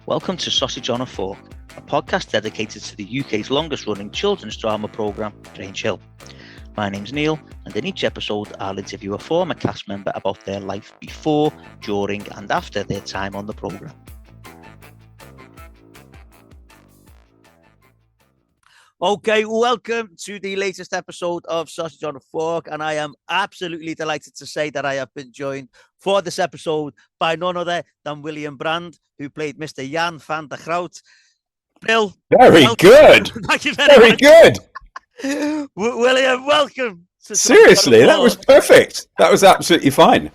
Welcome to Sausage on a Fork, a podcast dedicated to the UK's longest running children's drama programme, Grange Hill. My name's Neil, and in each episode I'll interview a former cast member about their life before, during and after their time on the programme. Okay, welcome to the latest episode of Sausage on a Fork, and I am absolutely delighted to say that I have been joined for this episode by none other than William Brand, who played Mr Jan Van Der Groot. Bill, very good. Thank you very much. Good. William, welcome. Seriously, that was perfect. That was absolutely fine.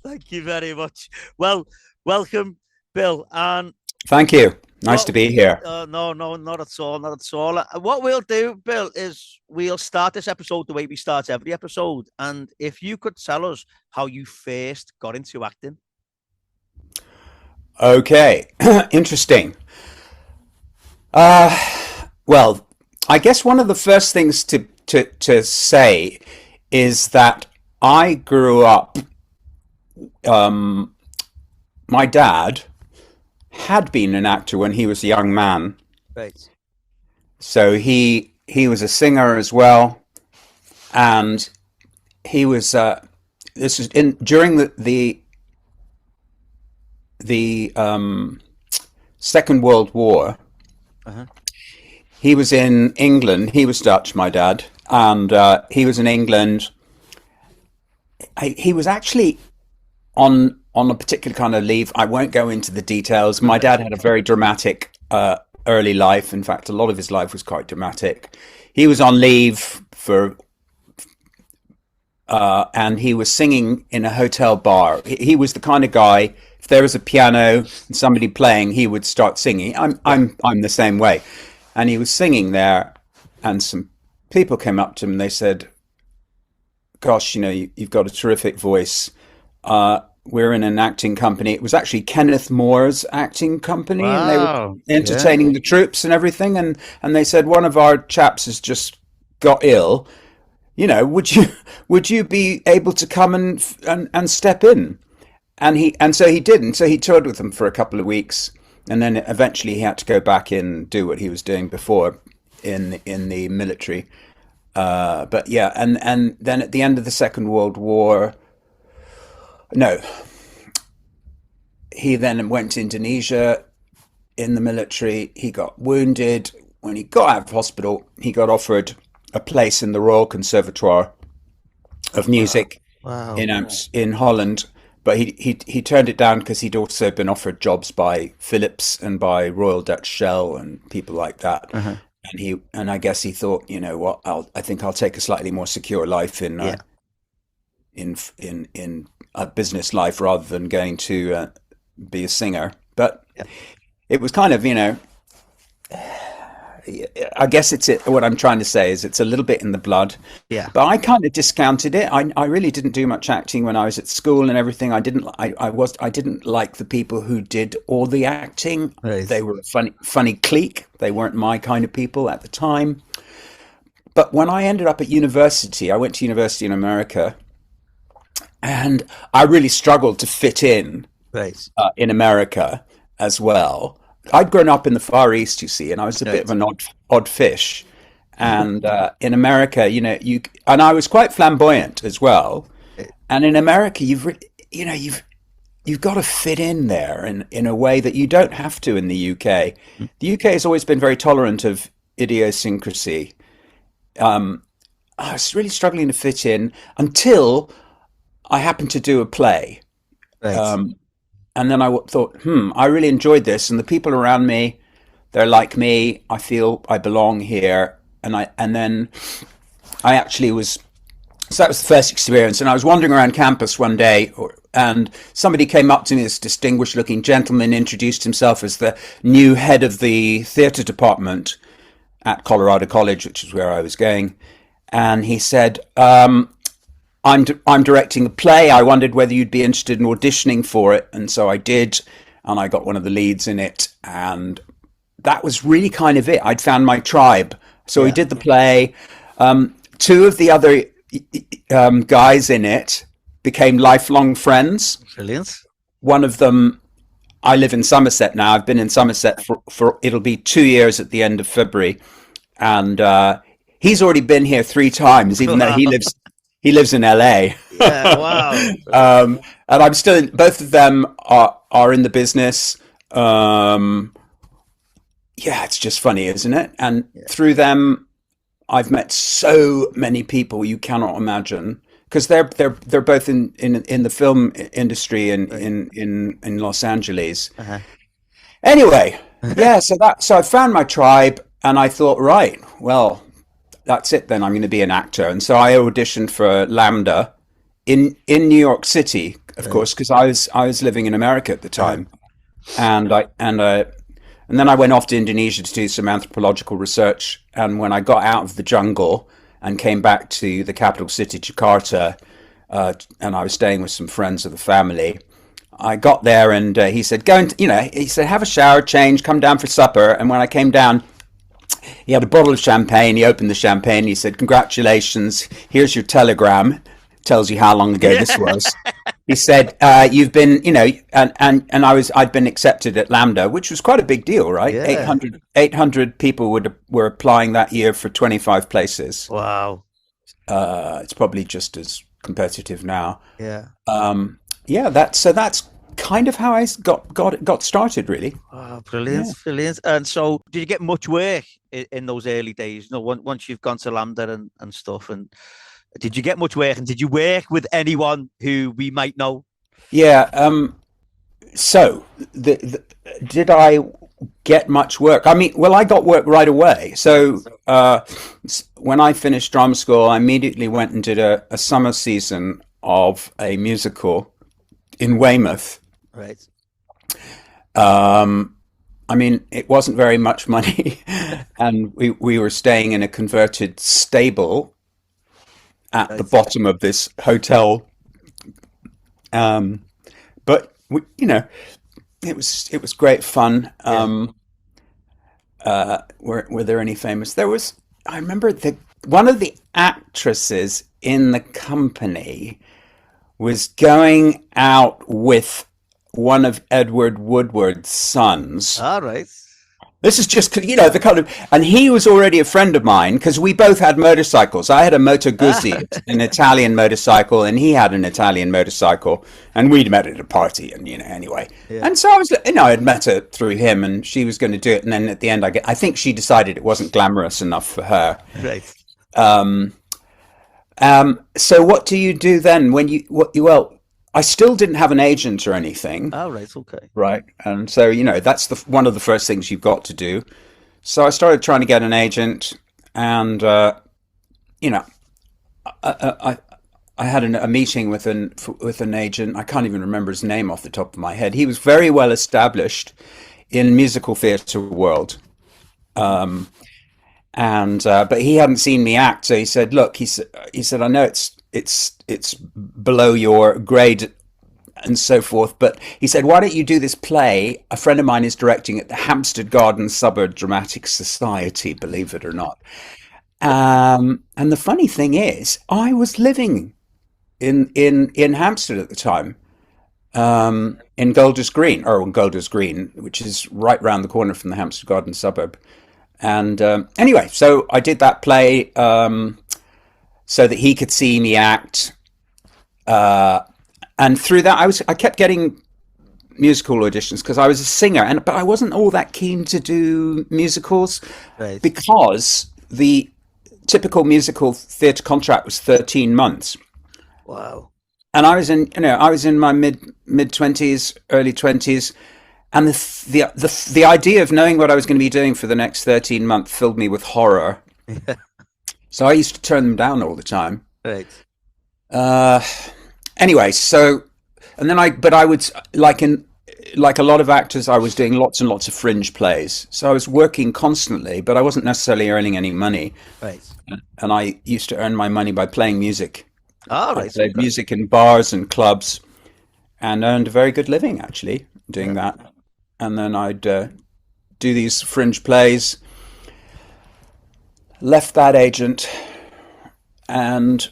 Thank you very much. Well, welcome, Bill, and thank you. Nice to be here. No, not at all, not at all. What we'll do, Bill, is we'll start this episode the way we start every episode. And if you could tell us how you first got into acting. Okay, interesting. Well, I guess one of the first things to say is that I grew up, my dad had been an actor when he was a young man. Right. So he was a singer as well, and he was this is during the Second World War. Uh-huh. He was in England. He was Dutch, my dad, and he was in England. He was actually on a particular kind of leave. I won't go into the details. My dad had a very dramatic early life. In fact, a lot of his life was quite dramatic. He was on leave and he was singing in a hotel bar. He was the kind of guy, if there was a piano and somebody playing, he would start singing. I'm the same way. And he was singing there, and some people came up to him and they said, "Gosh, you've got a terrific voice. We're in an acting company." It was actually Kenneth Moore's acting company. Wow. And they were entertaining the troops and everything. And they said, "One of our chaps has just got ill. Would you be able to come and step in?" And so he did. And so he toured with them for a couple of weeks. And then eventually he had to go back in and do what he was doing before in the military. But yeah, and then at the end of the Second World War, no, he then went to Indonesia in the military. He got wounded. When he got out of hospital, he got offered a place in the Royal Conservatoire of Music. Wow. in Holland. But he turned it down because he'd also been offered jobs by Philips and by Royal Dutch Shell and people like that. Uh-huh. And I guess he thought, you know what, I think I'll take a slightly more secure life in a business life rather than going to be a singer. But it was kind of, I guess what I'm trying to say is it's a little bit in the blood. Yeah. But I kind of discounted it. I really didn't do much acting when I was at school and everything. I didn't like the people who did all the acting. Right. They were a funny clique. They weren't my kind of people at the time. But when I ended up at university, I went to university in America, and I really struggled to fit in. Right. In America as well. I'd grown up in the Far East, you see, and I was a bit of an odd fish. And in America, and I was quite flamboyant as well. And in America, you've got to fit in there in a way that you don't have to in the UK. The UK has always been very tolerant of idiosyncrasy. I was really struggling to fit in until I happened to do a play. Right. And then I thought, I really enjoyed this, and the people around me, they're like me. I feel I belong here, and then I actually was. So that was the first experience, and I was wandering around campus one day, and somebody came up to me. This distinguished-looking gentleman introduced himself as the new head of the theatre department at Colorado College, which is where I was going, and he said, I'm directing a play. I wondered whether you'd be interested in auditioning for it. And so I did. And I got one of the leads in it. And that was really kind of it. I'd found my tribe. So we did the play. Two of the other guys in it became lifelong friends. Brilliant. One of them I live in Somerset now. I've been in Somerset for it'll be 2 years at the end of February, and he's already been here 3 times, even though he lives in LA. Yeah, wow. And I'm still in. Both of them are in the business. Um, yeah, it's just funny, isn't it? And Yeah. through them, I've met so many people you cannot imagine because they're both in the film industry Right. in Los Angeles. Uh-huh. Anyway, yeah, so I found my tribe and I thought, right, well, that's it then. I'm going to be an actor. And so I auditioned for Lambda in New York City, of Right. course, because I was living in America at the Uh-huh. time, and and then I went off to Indonesia to do some anthropological research. And when I got out of the jungle and came back to the capital city, Jakarta, and I was staying with some friends of the family, I got there and he said, "Go and he said, have a shower, change, come down for supper." And when I came down, he had a bottle of champagne. He opened the champagne. He said, "Congratulations, here's your telegram." Tells you how long ago this was. He said, "You've been, and I'd been accepted at Lambda, which was quite a big deal, right? Yeah. 800 people were applying that year for 25 places. Wow. It's probably just as competitive now. Yeah. Yeah, that's kind of how I got started, really. Oh, brilliant, Yeah. brilliant. And so, did you get much work in those early days? Once you've gone to Lambda and stuff, and did you get much work? And did you work with anyone who we might know? Yeah. So, did I get much work? I mean, well, I got work right away. So, when I finished drama school, I immediately went and did a summer season of a musical in Weymouth. Right. Um, I mean, it wasn't very much money, and we were staying in a converted stable at the Right. bottom of this hotel. Um, but it was great fun. Yeah. Were there any famous? I remember one of the actresses in the company was going out with one of Edward Woodward's sons. All right. This is just, the kind of, and he was already a friend of mine because we both had motorcycles. I had a Moto Guzzi, an Italian motorcycle, and he had an Italian motorcycle, and we'd met at a party, and anyway. Yeah. And so I had met her through him, and she was going to do it, and then at the end, I think she decided it wasn't glamorous enough for her. Right. So what do you do then when well, I still didn't have an agent or anything. All right. Okay. Right. And so, that's one of the first things you've got to do. So I started trying to get an agent and, I had a meeting with an agent. I can't even remember his name off the top of my head. He was very well established in musical theatre world. But he hadn't seen me act. So he said, look, he said, I know it's below your grade and so forth. But he said, why don't you do this play? A friend of mine is directing at the Hampstead Garden Suburb Dramatic Society, believe it or not. And the funny thing is, I was living in Hampstead at the time, in Golders Green, which is right round the corner from the Hampstead Garden Suburb. And anyway, so I did that play so that he could see me act. And through that, I kept getting musical auditions because I was a singer, but I wasn't all that keen to do musicals Right. because the typical musical theatre contract was 13 months. Wow. And I was in my mid 20s, early 20s, and the idea of knowing what I was going to be doing for the next 13 months filled me with horror. Yeah. So I used to turn them down all the time. Right. Anyway, so and then I would like a lot of actors, I was doing lots and lots of fringe plays. So I was working constantly, but I wasn't necessarily earning any money. Right. And I used to earn my money by playing music. All I right. played Okay. music in bars and clubs and earned a very good living actually doing Yeah. that. And then I'd do these fringe plays. Left that agent, and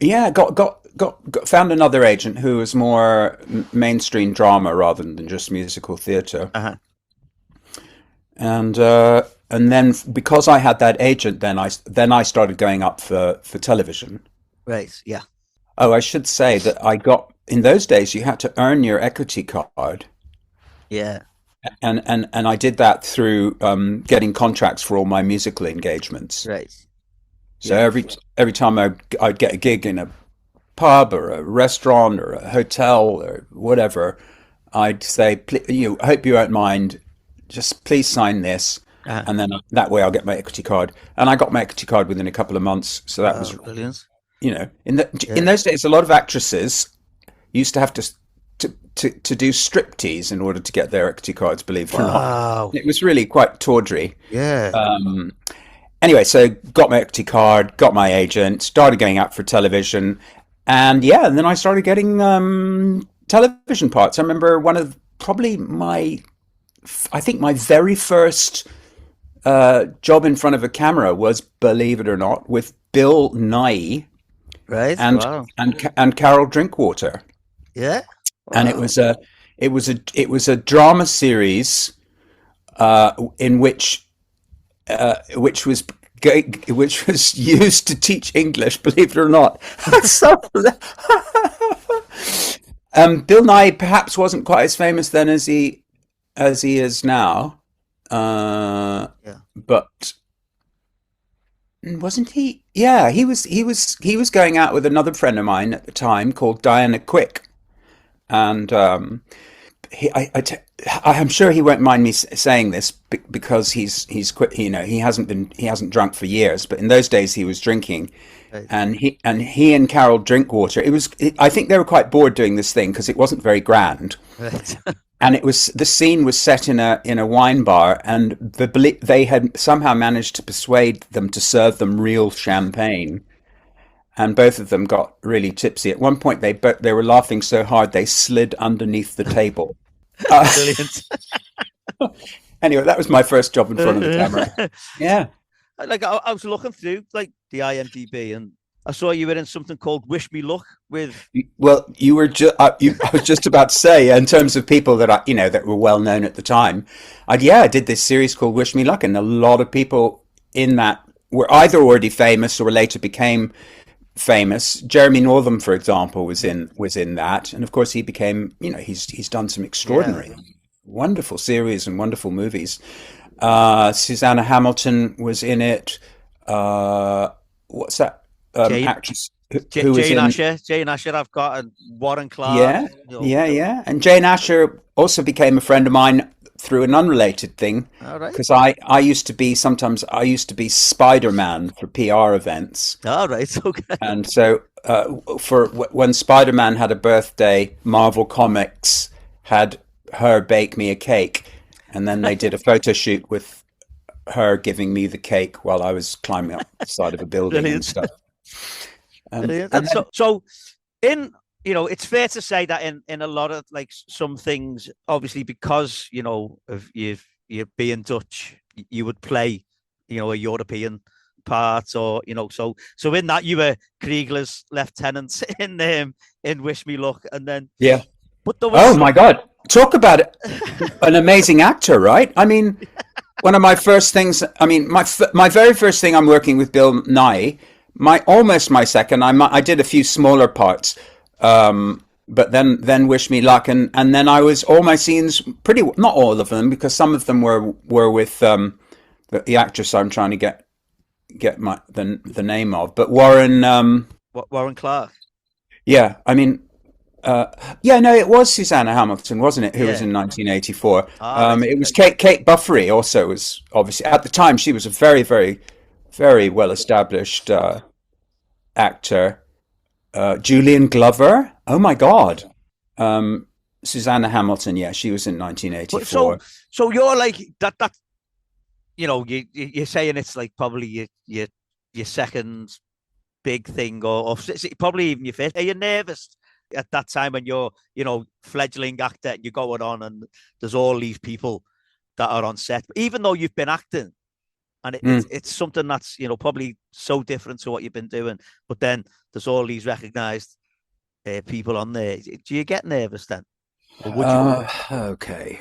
yeah, found another agent who was more mainstream drama rather than just musical theatre. Uh-huh. And then because I had that agent, then I started going up for television. Right. Yeah. Oh, I should say that I got in those days you had to earn your equity card, Yeah. and I did that through getting contracts for all my musical engagements. Right. So Yeah. every time I'd get a gig in a pub or a restaurant or a hotel or whatever, I'd say, I hope you won't mind, just please sign this, Uh-huh. and then that way I'll get my equity card. And I got my equity card within a couple of months. So that was, Brilliant. in Yeah. those days, a lot of actresses used to have to do striptease in order to get their equity cards. Believe it or not, Wow. it was really quite tawdry. Yeah. Anyway, so got my equity card, got my agent, started going out for television, and then I started getting television parts. I remember I think my very first job in front of a camera was, believe it or not, with Bill Nye Right. and Wow. and Carol Drinkwater, Yeah. and Wow. it was a drama series in which was used to teach English, believe it or not. So, Bill Nye perhaps wasn't quite as famous then as he is now, Yeah. but wasn't he? Yeah, he was going out with another friend of mine at the time called Diana Quick, and I'm sure he won't mind me saying this because he's quit. He hasn't drunk for years, but in those days he was drinking, Right. and he and Carol Drinkwater. I think they were quite bored doing this thing because it wasn't very grand, Right. and the scene was set in a wine bar, and they had somehow managed to persuade them to serve them real champagne. And both of them got really tipsy. At one point, they were laughing so hard they slid underneath the table. Brilliant. Anyway, that was my first job in front of the camera. Yeah. Like I was looking through like the IMDb, and I saw you were in something called "Wish Me Luck" with. Well, you were I was just about to say, in terms of people that that were well known at the time, I did this series called Wish Me Luck, and a lot of people in that were either already famous or later became famous. Jeremy Northam, for example, was in that, and of course he became. He's done some extraordinary, wonderful series and wonderful movies. Susanna Hamilton was in it. What's that actress who was Jane in? Asher. Jane Asher, I've got, and Warren Clark. Yeah, yeah. And Jane Asher also became a friend of mine through an unrelated thing, All right. because I used to be Spider-Man for PR events. All right. Okay. And so when Spider-Man had a birthday, Marvel Comics had her bake me a cake, and then they did a photo shoot with her giving me the cake while I was climbing up the side of a building. Brilliant. And stuff. Brilliant. And then, So in it's fair to say that in a lot of like some things, obviously because of you being Dutch, you would play a European part, or so in that you were Kriegler's lieutenant in Wish Me Luck, and then yeah. but there was Oh my God! Talk about it. An amazing actor, right? I mean, one of my first things. I mean, my very first thing. I'm working with Bill Nye. Almost my second. I did a few smaller parts, but then Wish Me Luck, and then I was all my scenes not all of them, because some of them were with the actress I'm trying to get the name of, but Warren Clark. Yeah, I mean. No, it was Susanna Hamilton, wasn't it? Who was in 1984. It was Kate Buffery also was, obviously, at the time, she was a very, very, very well-established actor. Julian Glover. Oh, my God. Susanna Hamilton, yeah, she was in 1984. So you're like, that you're saying it's like probably your second big thing, or probably even your first. Are you nervous at that time when you're, fledgling actor and you're going on and there's all these people that are on set, even though you've been acting and it's something that's, probably so different to what you've been doing, but then there's all these recognized people on there. Do you get nervous then, or would you? Okay.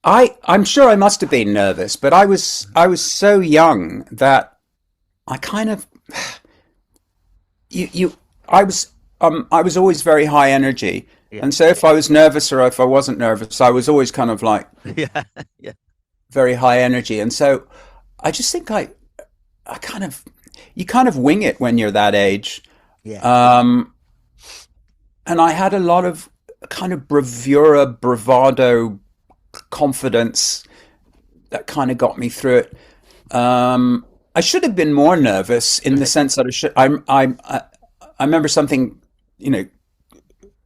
I'm sure I must have been nervous, but I was so young that I kind of you I was always very high energy, Yeah, and so if I was nervous or if I wasn't nervous, I was always kind of like yeah, yeah, very high energy, and so I just think I kind of you kind of wing it when you're that age. yeah. Um, and I had a lot of kind of bravura, bravado, confidence that kind of got me through it. I should have been more nervous in the sense that I remember something, you know,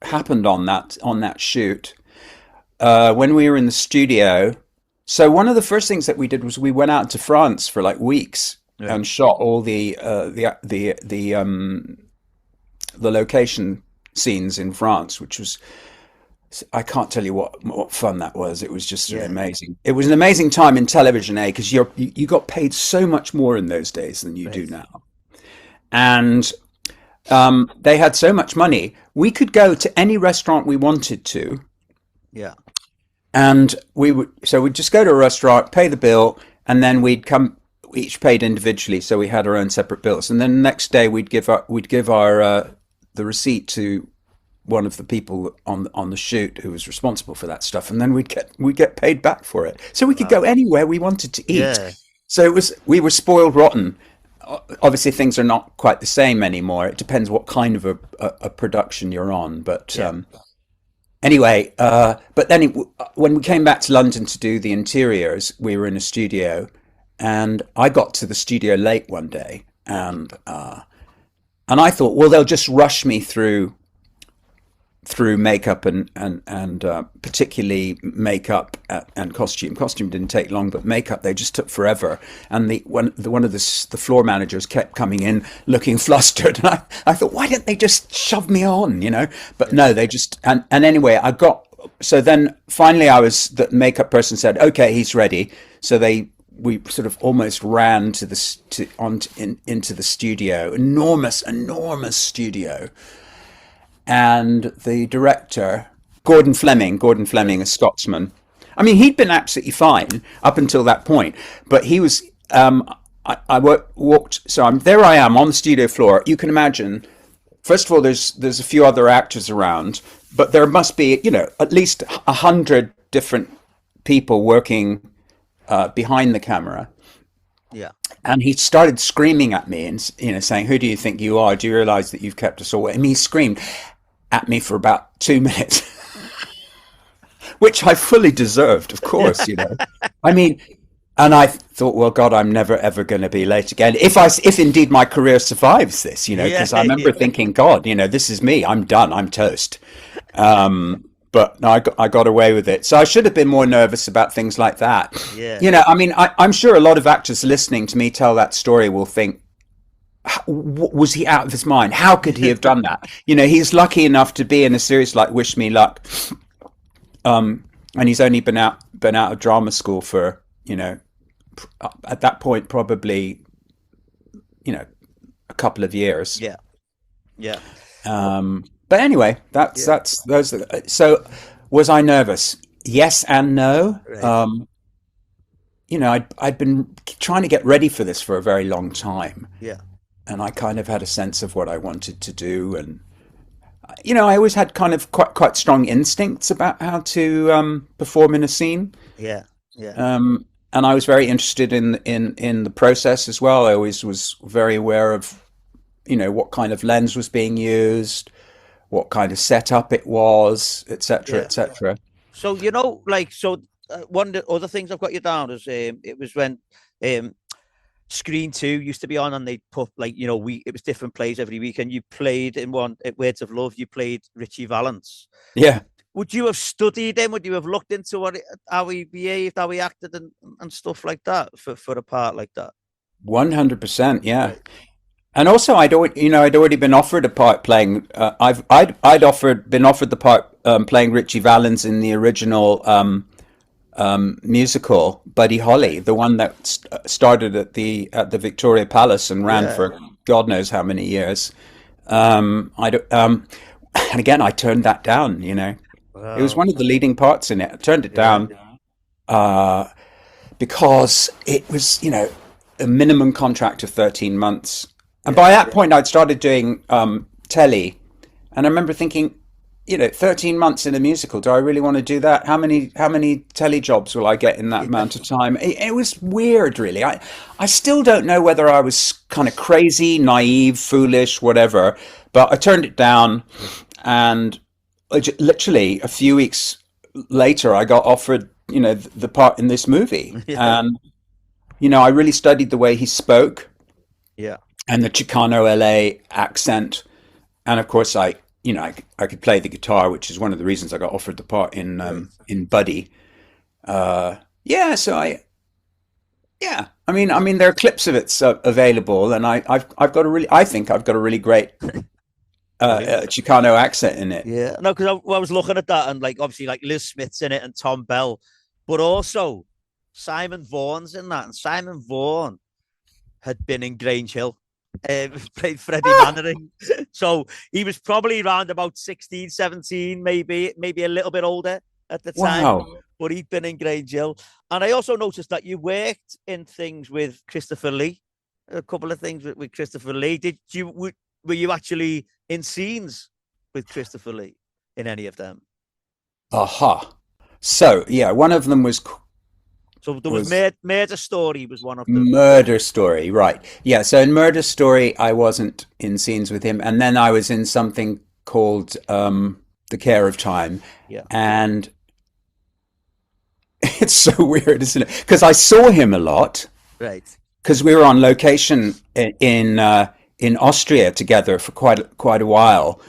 happened on that shoot when we were in the studio. So one of the first things that we did was we went out to France for like weeks Right. and shot all the location scenes in France, which was I can't tell you what fun that was. It was just Yeah. amazing. It was an amazing time in television, because you got paid so much more in those days than you do Right. now, and they had so much money. We could go to any restaurant we wanted to, Yeah. and we'd just go to a restaurant, pay the bill, and then we'd come. We each paid individually, so we had our own separate bills. And then the next day we'd give our the receipt to one of the people on the shoot who was responsible for that stuff, and then we'd get paid back for it. So we could go Wow. anywhere we wanted to eat. Yeah. So we were spoiled rotten. Obviously, things are not quite the same anymore. It depends what kind of a production you're on, but. Yeah. Anyway, but then when we came back to London to do the interiors, we were in a studio, and I got to the studio late one day, and I thought, well, they'll just rush me through makeup and particularly makeup and costume. Costume didn't take long, but makeup they just took forever. And one of the floor managers kept coming in looking flustered, and I thought, why didn't they just shove me on, you know? But no, they just and anyway, I got so then finally the makeup person said, okay, he's ready. So we sort of almost ran into the studio, enormous studio. And the director, Gordon Fleming, a Scotsman. I mean, he'd been absolutely fine up until that point, but he was. I walked, so there I am on the studio floor. You can imagine. First of all, there's a few other actors around, but there must be, at least 100 different people working behind the camera. Yeah. And he started screaming at me and saying, "Who do you think you are? Do you realize that you've kept us all?" And he screamed at me for about 2 minutes, which I fully deserved, of course. I mean, and I thought, well, God, I'm never ever going to be late again. If indeed my career survives this, Yeah. because I remember thinking, God, this is me. I'm done. I'm toast. But no, I got away with it. So I should have been more nervous about things like that. Yeah. I mean, I'm sure a lot of actors listening to me tell that story will think, was he out of his mind? How could he have done that? He's lucky enough to be in a series like Wish Me Luck, and he's only been out of drama school for at that point probably a couple of years. Yeah. Yeah. But anyway, that's those. So was I nervous? Yes and no. Right. I'd been trying to get ready for this for a very long time. Yeah. And I kind of had a sense of what I wanted to do, and I always had kind of quite strong instincts about how to perform in a scene. Yeah. Yeah. And I was very interested in the process as well. I always was very aware of what kind of lens was being used, what kind of setup it was, etc., Yeah. etc. So one of the other things I've got you down is it was when Screen 2 used to be on, and they put it was different plays every week, and you played in one at Words of Love. You played Richie Valens. Yeah. Would you have studied him? Would you have looked into how he behaved, how he acted, and stuff like that for a part like that? 100%. Yeah. Right. And also, I'd already been offered a part playing. I'd been offered the part playing Richie Valens in the original musical Buddy Holly, the one that started at the Victoria Palace and ran for God knows how many years. And again, I turned that down. It was Wow. one of the leading parts in it. I turned it Yeah. down uh, because it was, a minimum contract of 13 months. And Yeah. by that point, I'd started doing telly. And I remember thinking, 13 months in a musical. Do I really want to do that? How many telly jobs will I get in that Yeah. amount of time? It was weird, really. I still don't know whether I was kind of crazy, naive, foolish, whatever. But I turned it down, and literally a few weeks later, I got offered, the part in this movie, Yeah. and I really studied the way he spoke Yeah. and the Chicano LA accent, and of course, I could play the guitar, which is one of the reasons I got offered the part Great. in Buddy. Yeah, so yeah, I mean, there are clips of it available, and I've got a really, I think I've got a really great Brilliant. Chicano accent in it. Yeah. No, because I was looking at that and like obviously like Liz Smith's in it and Tom Bell, but also Simon Vaughan's in that, and Simon Vaughan had been in Grange Hill, played Freddie Ah, Mannering. So he was probably around about 16, 17, maybe a little bit older at the time, wow. but he'd been in Grange Hill. And I also noticed that you worked in things with Christopher Lee, a couple of things with Christopher Lee. Were you actually in scenes with Christopher Lee in any of them? Aha. So yeah, one of them So there was was Murder Story was one of them. Murder Story, right? Yeah. So in Murder Story, I wasn't in scenes with him, and then I was in something called The Care of Time, Yeah. and it's so weird, isn't it? Because I saw him a lot Right. because we were on location in Austria together for quite a while.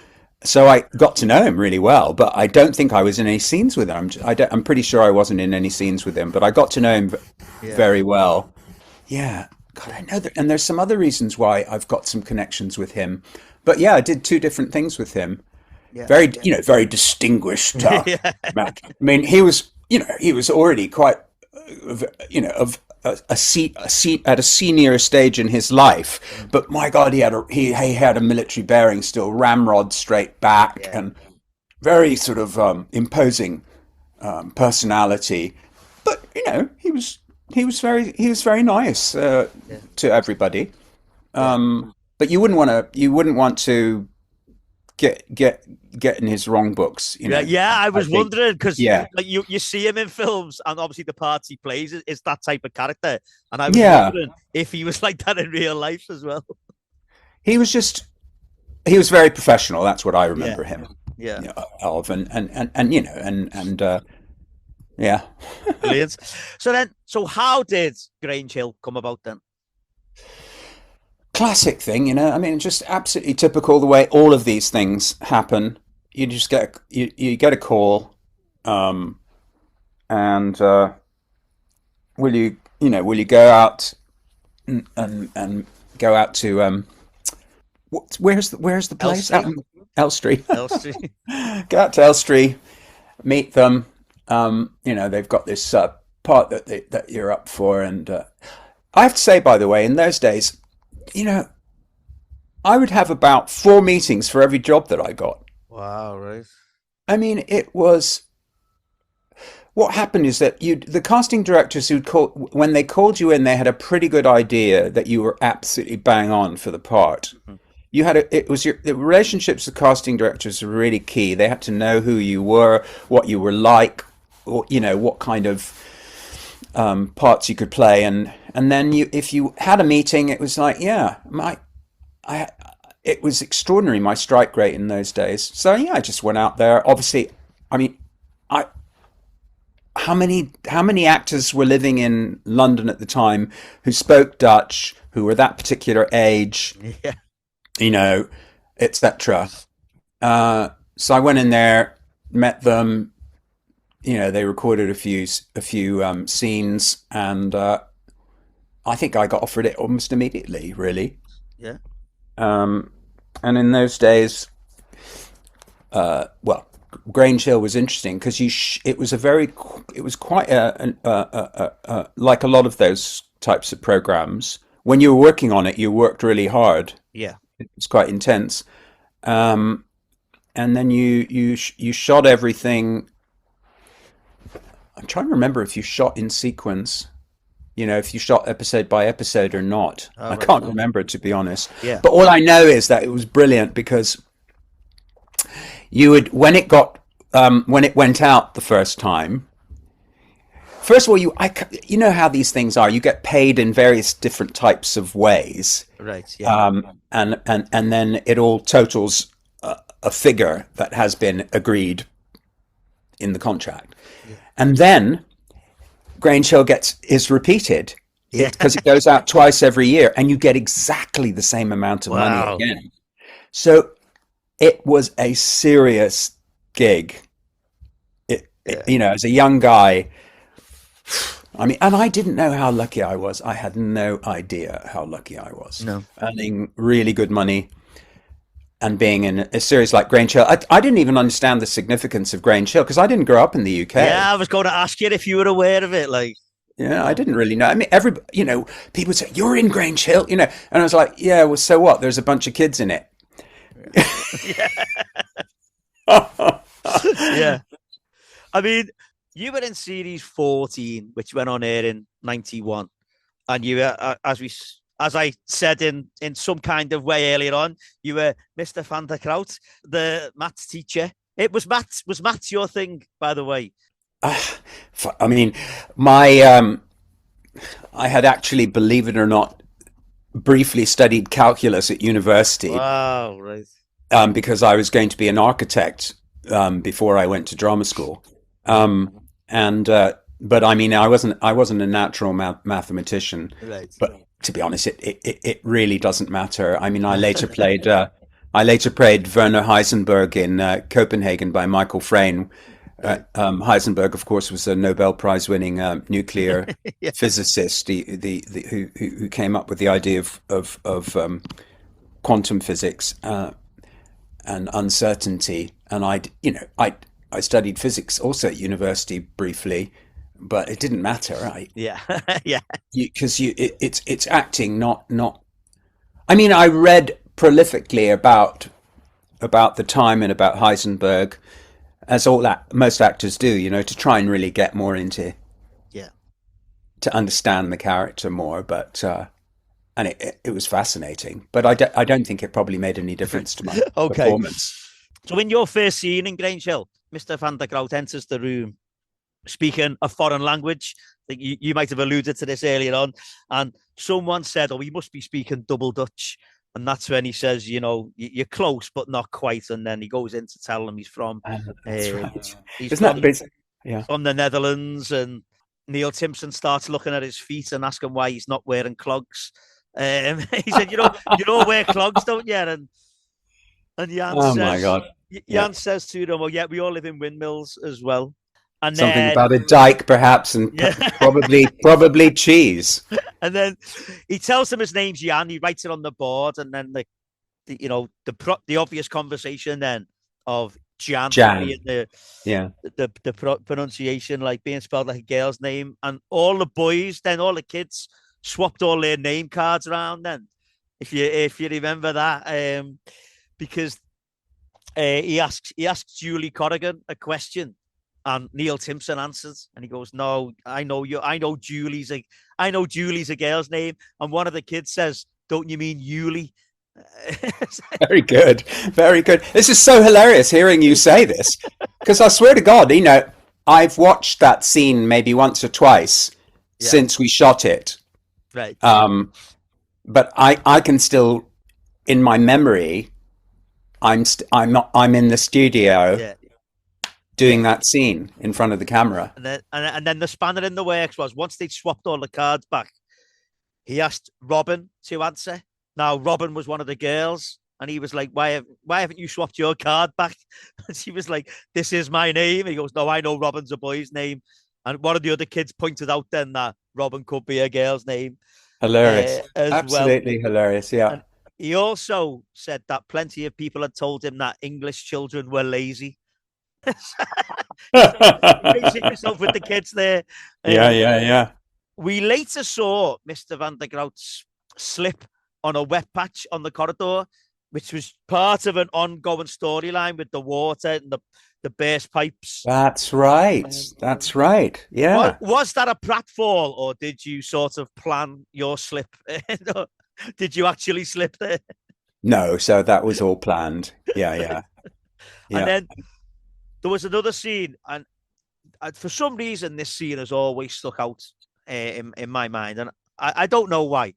So I got to know him really well, but I don't think I was in any scenes with him. I'm pretty sure I wasn't in any scenes with him, but I got to know him Yeah. very well. Yeah, God, I know that, and there's some other reasons why I've got some connections with him. But yeah, I did two different things with him. Yeah. Very distinguished. Yeah. Man. I mean, he was already quite, of a seat at a senior stage in his life. But my God, he had a military bearing still, ramrod straight back, Yeah. and very sort of imposing personality. But he was very nice Yeah. to everybody. Yeah. But you wouldn't want to get in his wrong books. Yeah, yeah, I I was think. wondering because Yeah, like you see him in films, and obviously the parts he plays is that type of character, and I was yeah. wondering if he was like that in real life as well. He was very professional. That's what I Yeah, remember him, yeah, of, and yeah. brilliant. So how did Grange Hill come about then? Classic thing, I mean, just absolutely typical the way all of these things happen. You get a call, um, and will you go out and go out to where's the place out Elstree, in Elstree? Elstree. Go out to Elstree, meet them. They've got this part that you're up for, and I have to say, by the way, in those days, you know, I would have about 4 meetings for every job that I got. Wow, right. I mean, it was what happened is that the casting directors who called when they called you in, they had a pretty good idea that you were absolutely bang on for the part. Mhm. The relationships with casting directors were really key. They had to know who you were, what you were like, or what kind of parts you could play, and then if you had a meeting, it was like, yeah, I it was extraordinary, my strike rate in those days. So yeah, I just went out there. Obviously, I mean, I how many actors were living in London at the time who spoke Dutch, who were that particular age, Yeah, you know, etc. So I went in there, met them. They recorded a few scenes, and I think I got offered it almost immediately, really. yeah, Um, and in those days, well, Grange Hill was interesting because it was quite like a lot of those types of programs. When you were working on it, you worked really hard. yeah, It was quite intense. Um, and then you shot everything. I'm trying to remember if you shot in sequence. If you shot episode by episode or not. Oh, I right. can't remember, to be honest. Yeah. But all I know is that it was brilliant because you would, when it went out the first time. First of all, you know how these things are. You get paid in various different types of ways, Right. Yeah. and then it all totals a figure that has been agreed in the contract, and then Grange Hill is repeated because it goes out twice every year, and you get exactly the same amount of money again. So it was a serious gig. As a young guy. I mean, and I didn't know how lucky I was. I had no idea how lucky I was. No. Earning really good money and being in a series like Grange Hill. I didn't even understand the significance of Grange Hill because I didn't grow up in the UK. Yeah, I was going to ask you if you were aware of it. I didn't really know. I mean, people would say, "You're in Grange Hill," and I was like, "Yeah, well, so what? There's a bunch of kids in it." Yeah. I mean, you were in series 14, which went on air in 91, and you were, as I said in some kind of way earlier on, you were Mr. Van Der Groot, the maths teacher. It was maths. Was maths your thing, by the way? I mean, I had actually, believe it or not, briefly studied calculus at university. Wow, right. Because I was going to be an architect before I went to drama school. But I mean, I wasn't a natural mathematician. Right. But to be honest, it really doesn't matter. I mean, I later played Werner Heisenberg in Copenhagen by Michael Frayn. Heisenberg, of course, was a Nobel Prize-winning nuclear physicist, who came up with the idea of quantum physics and uncertainty. And I studied physics also at university briefly, but it didn't matter, right? Yeah, yeah. Because it's acting, not. I mean, I read prolifically about the time and about Heisenberg, as most actors do, to try and really get more into, to understand the character more. But and it was fascinating. But I don't think it probably made any difference to my performance. So in your first scene in Grange Hill, Mr. Van Der Groot enters the room speaking a foreign language. I think you might have alluded to this earlier on. And someone said, "Oh, he must be speaking double Dutch." And that's when he says, "You're close, but not quite." And then he goes in to tell them he's from, that's right. He's from the Netherlands. And Neil Timpson starts looking at his feet and asking why he's not wearing clogs. He said, "You don't wear clogs, don't you?" And Jan says, my God. Jan says to them, "Well, yeah, we all live in windmills as well." And something then, about a dike, perhaps, and probably cheese. And then he tells them his name's Jan. He writes it on the board, and then the obvious conversation then of Jan. Being the pronunciation like being spelled like a girl's name, and all the kids swapped all their name cards around. Then, if you remember that, because he asks Julie Corrigan a question. And Neil Timpson answers, and he goes, "No, I know you. I know Julie's a girl's name." And one of the kids says, "Don't you mean Julie?" Very good, very good. This is so hilarious hearing you say this, because I swear to God, I've watched that scene maybe once or twice since we shot it. Right. But I can still, in my memory, I'm in the studio. Yeah. Doing that scene in front of the camera. And then the spanner in the works was, once they'd swapped all the cards back, he asked Robin to answer. Now, Robin was one of the girls, and he was like, why haven't you swapped your card back? And she was like, "This is my name." He goes, "No, I know Robin's a boy's name." And one of the other kids pointed out then that Robin could be a girl's name. Hilarious. Absolutely hilarious, yeah. And he also said that plenty of people had told him that English children were lazy. Facing yourself with the kids there. Yeah. We later saw Mr. Van Der Groot slip on a wet patch on the corridor, which was part of an ongoing storyline with the water and the burst pipes. That's right. That's right. Yeah. Was that a pratfall, or did you sort of plan your slip? Did you actually slip there? No, so that was all planned. Yeah, yeah, And yeah. then there was another scene, and for some reason, this scene has always stuck out in my mind, and I don't know why,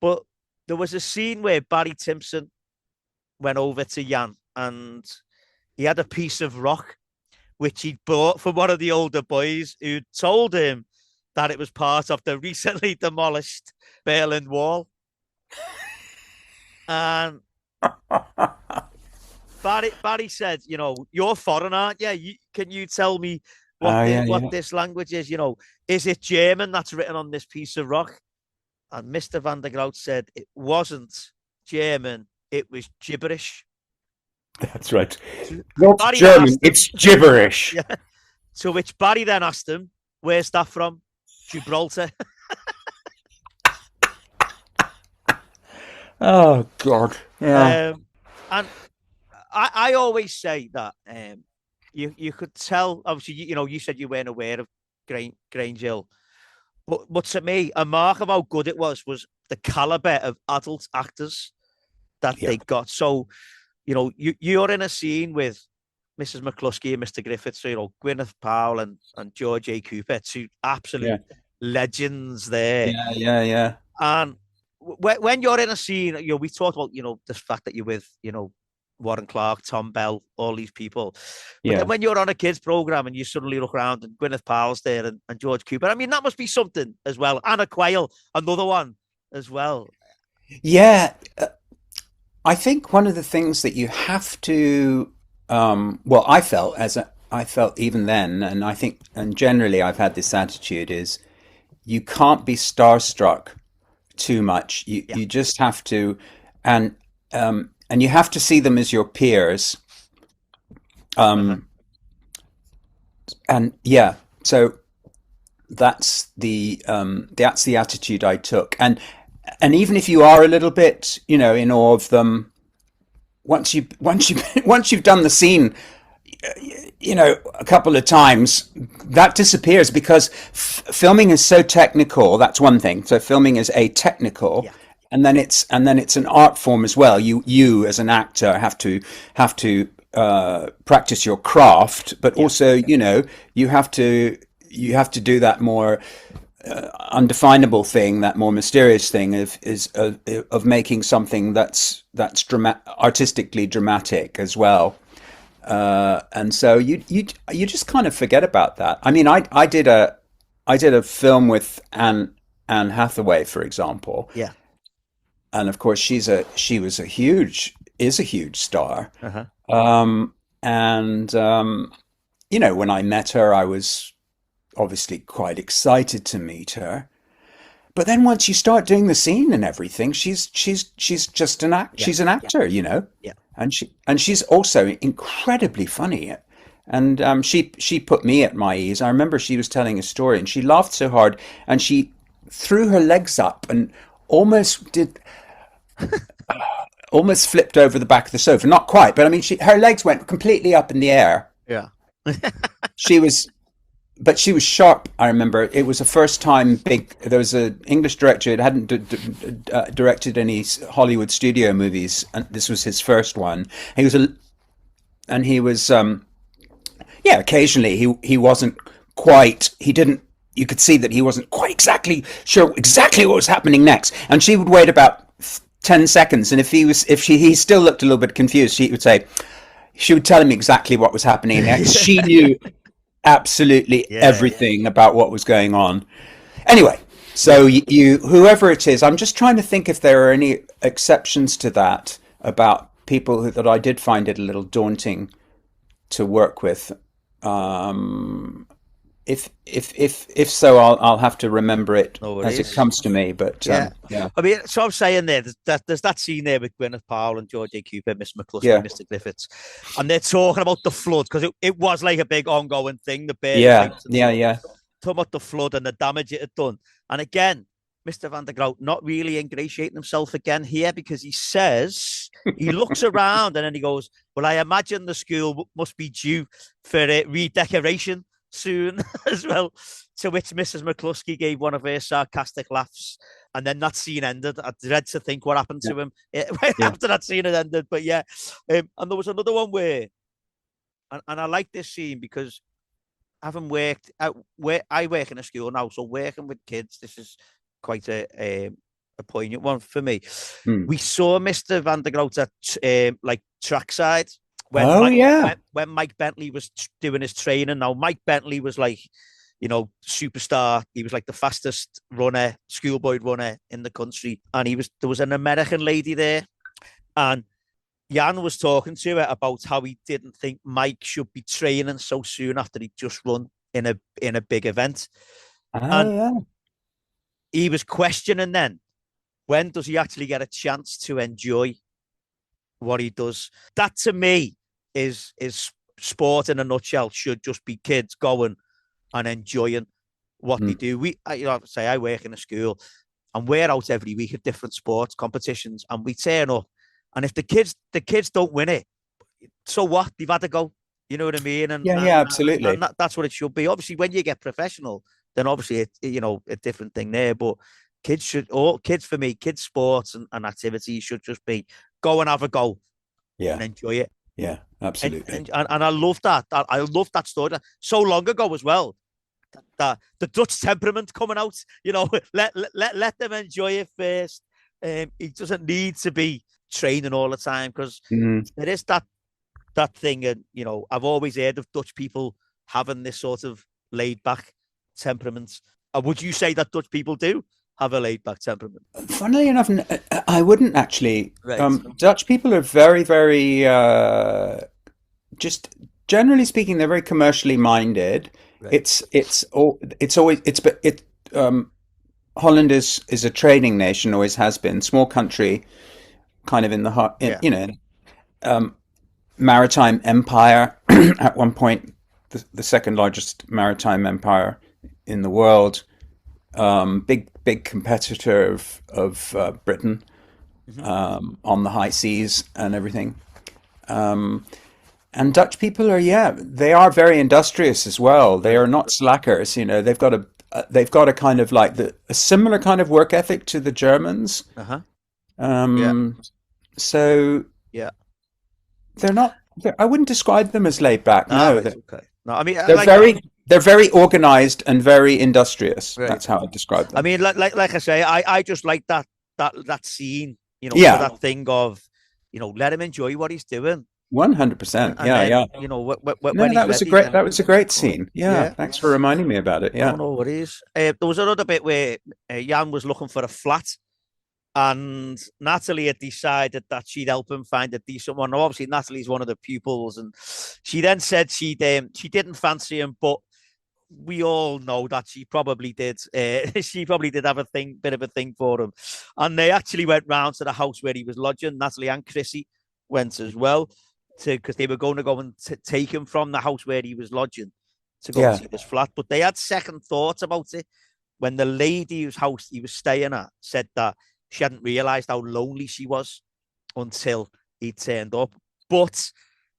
but there was a scene where Barry Timpson went over to Jan, and he had a piece of rock which he'd bought from one of the older boys who told him that it was part of the recently demolished Berlin Wall. And Barry said, you're foreign, aren't you? Can you tell me what this language is? Is it German that's written on this piece of rock? And Mr. Van Der Groot said it wasn't German, it was gibberish. That's right. Not Barry German, it's gibberish. Yeah. To which Barry then asked him, where's that from? Gibraltar. Oh, God. Yeah. And I always say that you could tell, obviously, you said you weren't aware of Grange Hill. But to me, a mark of how good it was the caliber of adult actors that they got. So, you're in a scene with Mrs. McCluskey and Mr. Griffith, so, Gwyneth Powell and George A. Cooper, two absolute legends there. Yeah. And when you're in a scene, we talked about, the fact that you're with, Warren Clark, Tom Bell, all these people. But then when you're on a kids program and you suddenly look around and Gwyneth Powell's there and George Cooper, I mean, that must be something as well. Anna Quayle, another one as well. Yeah. I think one of the things that you have to, I felt even then, and I think, and generally I've had this attitude is you can't be starstruck too much. You just have to, and you have to see them as your peers. And so that's the attitude I took. And even if you are a little bit, in awe of them, once you've done the scene, a couple of times, that disappears because filming is so technical. That's one thing. So filming is technical, and then it's an art form as well. You as an actor have to practice your craft, but also you have to do that more undefinable thing, that more mysterious thing of making something that's artistically dramatic as well. And so you just kind of forget about that. I mean, I did a film with Anne Hathaway, for example. Yeah. And of course is a huge star. Uh-huh. When I met her, I was obviously quite excited to meet her. But then once you start doing the scene and everything, she's just an she's an actor, Yeah. And she's also incredibly funny. And she put me at my ease. I remember she was telling a story and she laughed so hard and she threw her legs up and almost flipped over the back of the sofa. Not quite, but I mean, her legs went completely up in the air. Yeah. But she was sharp. I remember it was the first time there was an English director who hadn't directed any Hollywood studio movies, and this was his first one. Occasionally he wasn't quite. You could see that he wasn't quite exactly sure exactly what was happening next, and she would wait about 10 seconds, and if he still looked a little bit confused, she would tell him exactly what was happening next. She knew absolutely everything about what was going on. Anyway, so you whoever it is, I'm just trying to think if there are any exceptions to that about people that I did find it a little daunting to work with. If so, I'll have to remember it as it comes to me. But I mean, so I'm saying there's that scene there with Gwyneth Powell and George A. Cooper, Miss McCluskey, Mr. Griffiths, and they're talking about the flood because it was like a big ongoing thing. The bear, talking about the flood and the damage it had done. And again, Mr. Van Der Groot not really ingratiating himself again here, because he says, he looks around and then he goes, well, I imagine the school must be due for redecoration soon as well. To which Mrs. McCluskey gave one of her sarcastic laughs. And then that scene ended. I dread to think what happened to him after that scene had ended. But yeah, and there was another one where, and I like this scene because having worked at where I work in a school now, so working with kids, this is quite a poignant one for me. We saw Mr. Van Der Groot at like trackside when when Mike Bentley was doing his training. Now Mike Bentley was like, you know, superstar. He was like the fastest runner, schoolboy runner in the country, and there was an American lady there, and Jan was talking to her about how he didn't think Mike should be training so soon after he'd just run in a big event. He was questioning then, when does he actually get a chance to enjoy what he does? That to me is sport in a nutshell. Should just be kids going and enjoying what they do. I work in a school and we're out every week at different sports competitions, and we turn up, and if the kids don't win it, so what? They've had to go. You know what I mean? And absolutely. And that's what it should be. Obviously, when you get professional, then obviously a different thing there. But kids for me, kids sports and activities should just be go and have a go, and enjoy it. Yeah, absolutely. And I love that. I love that story. So long ago as well. That the Dutch temperament coming out. You know, let them enjoy it first. He doesn't need to be training all the time, because there is that thing. And you know, I've always heard of Dutch people having this sort of laid back temperament. Would you say that Dutch people do have a laid back temperament? Funnily enough, I wouldn't actually. Right. Dutch people are very, very, just generally speaking, they're very commercially minded. Right. Holland is a trading nation, always has been, small country, kind of in the heart, maritime empire. At one point, the second largest maritime empire in the world. Big competitor of Britain on the high seas and everything. And Dutch people they are very industrious as well. They are not slackers. You know, they've got a kind of like a similar kind of work ethic to the Germans. So they're not. I wouldn't describe them as laid back. No, okay. No, I mean they're very organized and very industrious. Right. That's how I describe them. I mean, like I say, I just like that scene. You know, that thing of, you know, let him enjoy what he's doing. 100%. Yeah. You know, that was a great scene. Yeah. Thanks for reminding me about it. Yeah. No worries. There was another bit where Jan was looking for a flat, and Natalie had decided that she'd help him find a decent one. Now, obviously, Natalie's one of the pupils, and she then said she didn't fancy him, but we all know that she probably did. She probably did have a bit of a thing for him, and they actually went round to the house where he was lodging. Natalie and Chrissy went as well, because they were going to go and take him from the house where he was lodging to go and see this flat. But they had second thoughts about it when the lady whose house he was staying at said that she hadn't realised how lonely she was until he turned up. But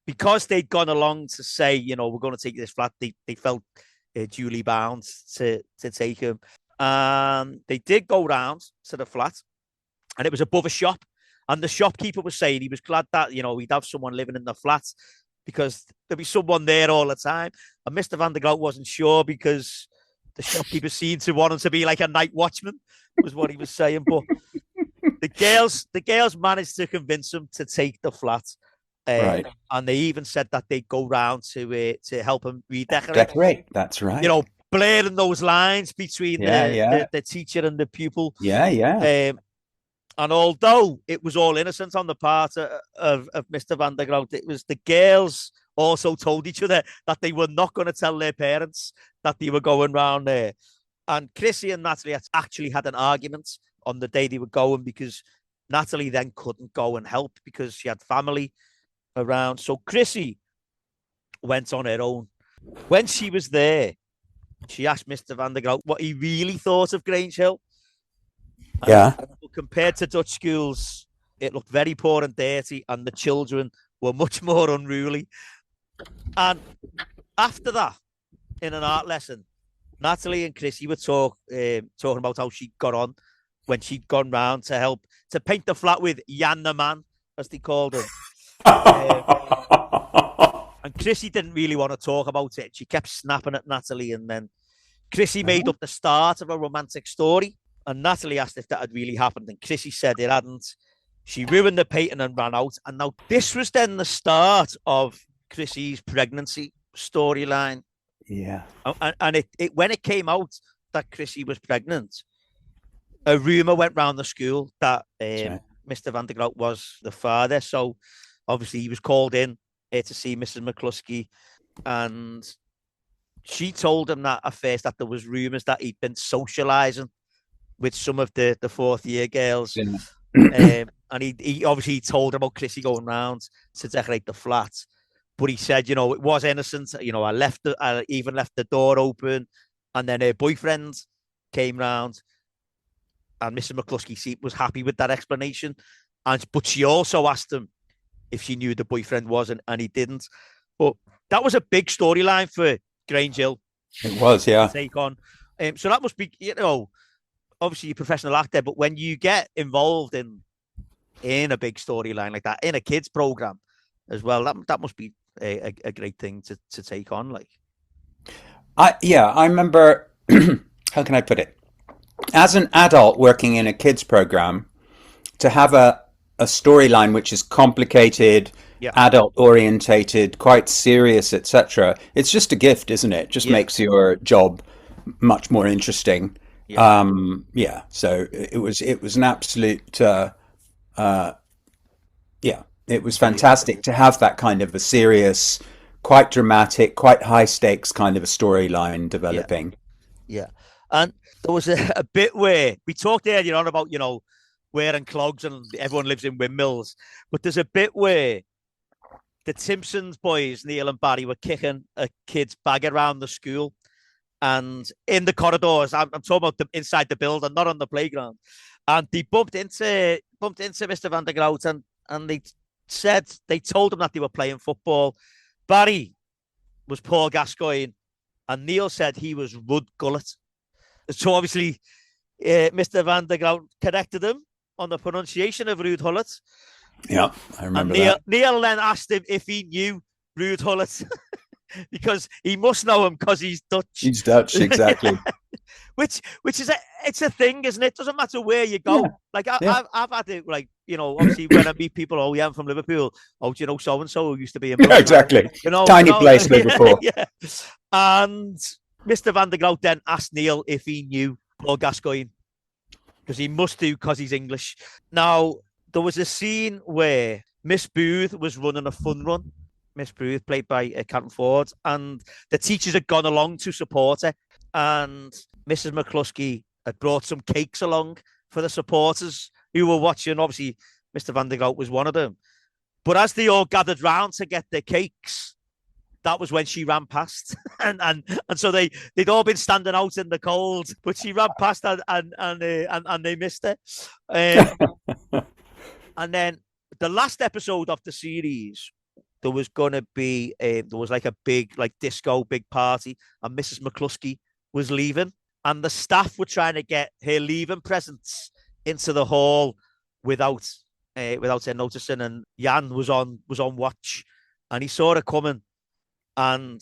because they'd gone along to say, you know, we're going to take this flat, they felt duly bound to take him. They did go round to the flat, and it was above a shop. And the shopkeeper was saying he was glad that, you know, we'd have someone living in the flat, because there'd be someone there all the time. And Mr. Van Der Groot wasn't sure, because the shopkeeper seemed to want him to be like a night watchman, was what he was saying. But the girls managed to convince him to take the flat. Right. And they even said that they'd go round to help him redecorate. That's right. You know, blurring those lines between the teacher and the pupil. And although it was all innocent on the part of Mr. Van Der Groot, it was the girls also told each other that they were not going to tell their parents that they were going round there. And Chrissy and Natalie actually had an argument on the day they were going, because Natalie then couldn't go and help because she had family around. So Chrissy went on her own. When she was there, she asked Mr. Van Der Groot what he really thought of Grange Hill. And Yeah. compared to Dutch schools, it looked very poor and dirty, and the children were much more unruly. And after that, in an art lesson, Natalie and Chrissy were talking about how she got on when she'd gone round to help to paint the flat with Jan the man, as they called him. And Chrissy didn't really want to talk about it. She kept snapping at Natalie, and then Chrissy made up the start of a romantic story. And Natalie asked if that had really happened, and Chrissy said it hadn't. She ruined the painting and ran out. And now this was then the start of Chrissy's pregnancy storyline. Yeah. And when it came out that Chrissy was pregnant, a rumor went round the school that Mr Van Der Groot was the father. So obviously he was called in to see Mrs McCluskey, and she told him that at first that there was rumors that he'd been socializing with some of the fourth year girls. And he obviously told her about Chrissy going round to decorate the flat. But he said, it was innocent. I even left the door open, and then her boyfriend came round, and Mrs McCluskey was happy with that explanation. But she also asked him if she knew the boyfriend was, and he didn't. But that was a big storyline for Grange Hill. It was, yeah. Take on. So that must be, obviously you're a professional actor, but when you get involved in a big storyline like that, in a kids program as well, that must be a great thing to take on. Like, I remember. How can I put it? As an adult working in a kids program, to have a storyline which is complicated, adult orientated, quite serious, etc. It's just a gift, isn't it? Just makes your job much more interesting. So it was an absolute it was fantastic to have that kind of a serious, quite dramatic, quite high stakes kind of a storyline developing. Yeah. And there was a bit where we talked earlier on about, wearing clogs and everyone lives in windmills. But there's a bit where the Timpsons boys, Neil and Barry, were kicking a kid's bag around the school. And in the corridors, I'm talking about inside the building, not on the playground. And they bumped into Mr Van Der Groot, and they told him that they were playing football. Barry was Paul Gascoigne, and Neil said he was Rudd Gullet. So obviously, Mr Van Der Groot corrected him on the pronunciation of Ruud Gullit. Yeah, I remember and that. Neil then asked him if he knew Ruud Gullit because he must know him because he's Dutch. He's Dutch, exactly. which is it's a thing, isn't it? Doesn't matter where you go. Yeah. Like I've had it. Like obviously when I meet people, oh yeah, I'm from Liverpool. Oh, do you know so and so who used to be in? Yeah, exactly. Tiny place, Liverpool. Yeah. And Mr Van Der Groot then asked Neil if he knew Paul Gascoigne, because he must do, because he's English. Now, there was a scene where Miss Booth was running a fun run. Miss Booth, played by Catherine Ford, and the teachers had gone along to support her. And Mrs McCluskey had brought some cakes along for the supporters who were watching. Obviously, Mr Van Der Groot was one of them. But as they all gathered round to get their cakes, that was when she ran past, and so they'd all been standing out in the cold, but she ran past and they missed her. And then the last episode of the series, there was gonna be there was like a big disco big party, and Mrs McCluskey was leaving, and the staff were trying to get her leaving presents into the hall without her noticing, and Jan was on watch, and he saw her coming. And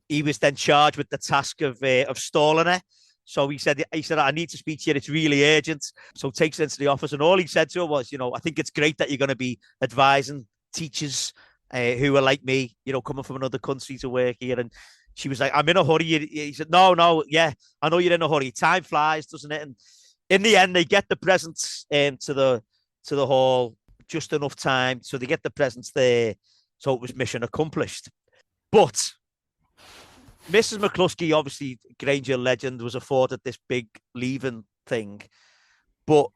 he was then charged with the task of stalling her. So he said, I need to speak to you. It's really urgent. So takes her into the office, and all he said to her was, I think it's great that you're going to be advising teachers who are like me, coming from another country to work here. And she was like, I'm in a hurry. He said, no, yeah, I know you're in a hurry. Time flies, doesn't it? And in the end, they get the presents to the hall, just enough time. So they get the presents there. So it was mission accomplished. But Mrs McCluskey, obviously, Grange Hill legend, was afforded this big leaving thing. But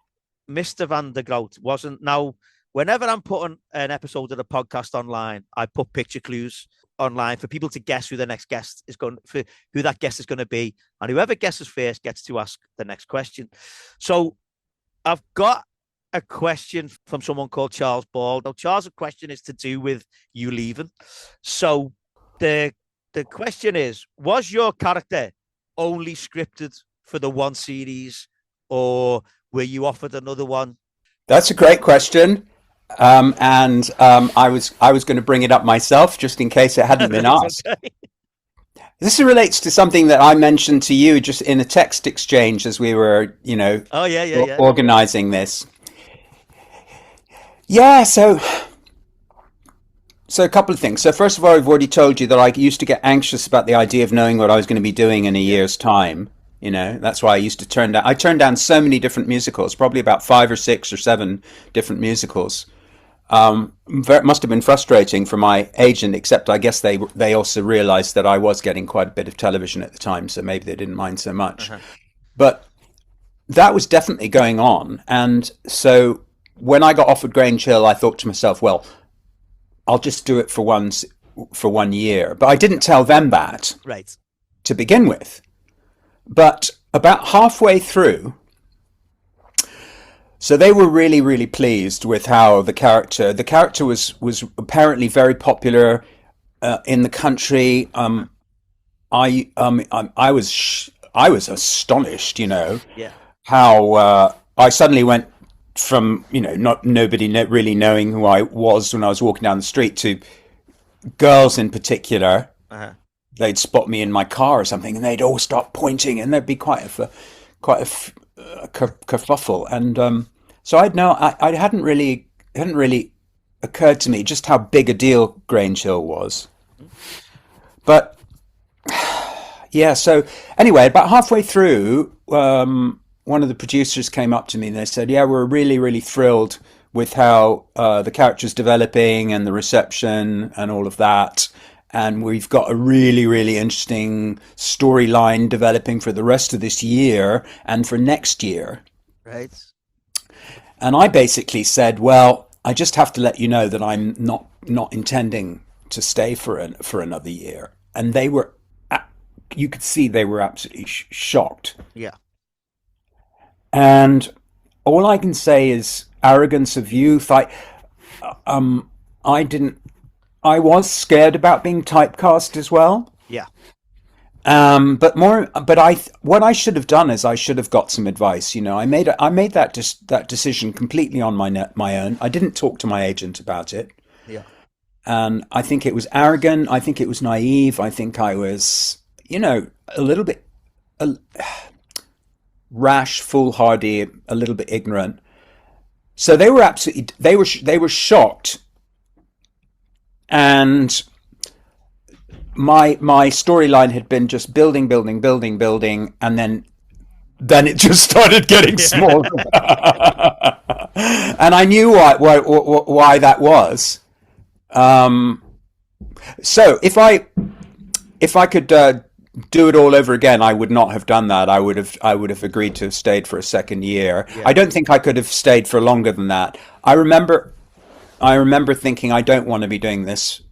Mr Van Der Groot wasn't. Now, whenever I'm putting an episode of the podcast online, I put picture clues. online for people to guess who the next guest is going for who that guest is going to be, and whoever guesses first gets to ask the next question. So I've got a question from someone called Charles Ball. Now, Charles' question is to do with you leaving. So the question is: was your character only scripted for the one series, or were you offered another one? That's a great question. I was going to bring it up myself just in case it hadn't been asked. Okay. This relates to something that I mentioned to you just in a text exchange as we were, organizing this. Yeah, so a couple of things. So first of all, I've already told you that I used to get anxious about the idea of knowing what I was going to be doing in a year's time. That's why I used to turn down so many different musicals, probably about 5 or 6 or 7 different musicals. It must have been frustrating for my agent, except I guess they also realized that I was getting quite a bit of television at the time, so maybe they didn't mind so much. Uh-huh. But that was definitely going on. And so when I got offered Grange Hill, I thought to myself, well, I'll just do it for 1 year. But I didn't tell them that to begin with. But about halfway through, so they were really, really pleased with how the character was apparently very popular in the country. I was astonished, how I suddenly went from nobody really knowing who I was when I was walking down the street to girls in particular. Uh-huh. They'd spot me in my car or something, and they'd all start pointing, and there'd be quite a kerfuffle. And so I hadn't really occurred to me just how big a deal Grange Hill was. But yeah, so anyway, about halfway through, one of the producers came up to me and they said, "Yeah, we're really, really thrilled with how the character's developing and the reception and all of that. And we've got a really, really interesting storyline developing for the rest of this year and for next year." Right. And I basically said, "Well, I just have to let you know that I'm not intending to stay for another year." And they were, you could see they were absolutely shocked. Yeah. And all I can say is arrogance of youth. I was scared about being typecast as well. Yeah. What I should have done is I should have got some advice. I made that decision completely on my own. I didn't talk to my agent about it. Yeah. And I think it was arrogant. I think it was naive. I think I was, a little bit rash, foolhardy, a little bit ignorant. So they were shocked. And my storyline had been just building, and then it just started getting smaller. And I knew why that was. So if I could do it all over again, I would not have done that. I would have agreed to have stayed for a second year. Yeah. I don't think I could have stayed for longer than that. I remember thinking, I don't want to be doing this,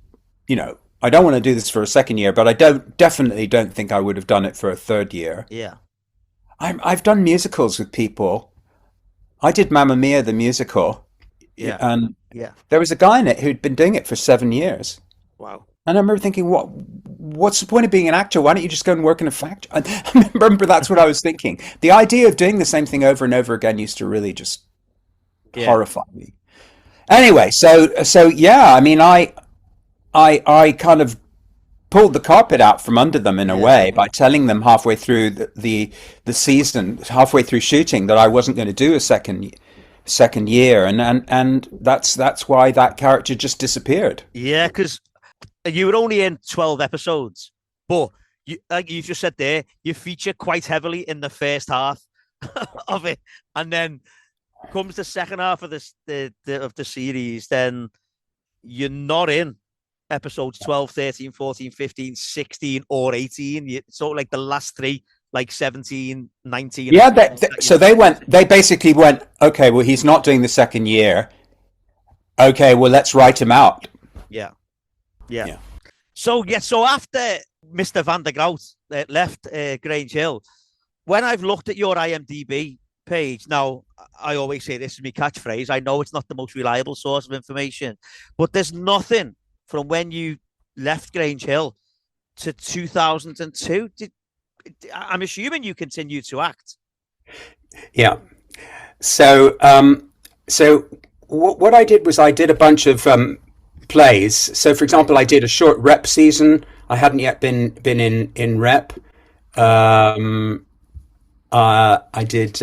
I don't want to do this for a second year, but I definitely don't think I would have done it for a third year. Yeah. I've done musicals with people. I did Mamma Mia, the musical. Yeah. And there was a guy in it who'd been doing it for 7 years. Wow. And I remember thinking, what's the point of being an actor? Why don't you just go and work in a factory? I remember that's what I was thinking. The idea of doing the same thing over and over again used to really just horrify me. Anyway, so yeah, I mean, I kind of pulled the carpet out from under them in a way by telling them halfway through the season, halfway through shooting, that I wasn't going to do a second year, and that's why that character just disappeared. Yeah, because you were only in 12 episodes, but like you just said there, you feature quite heavily in the first half of it, and then comes the second half of the series, then you're not in episodes 12, 13, 14, 15, 16, or 18. It's sort of like the last 3, like 17, 19. Yeah, they basically went, okay, well, he's not doing the second year. Okay, well, let's write him out. Yeah. So yeah, so after Mr. Van Der Groot left Grange Hill, when I've looked at your IMDb page, now I always say this is my catchphrase. I know it's not the most reliable source of information, but there's nothing from when you left Grange Hill to 2002. I'm assuming you continued to act. Yeah. So, what I did was I did a bunch of plays. So, for example, I did a short rep season. I hadn't yet been in rep. I did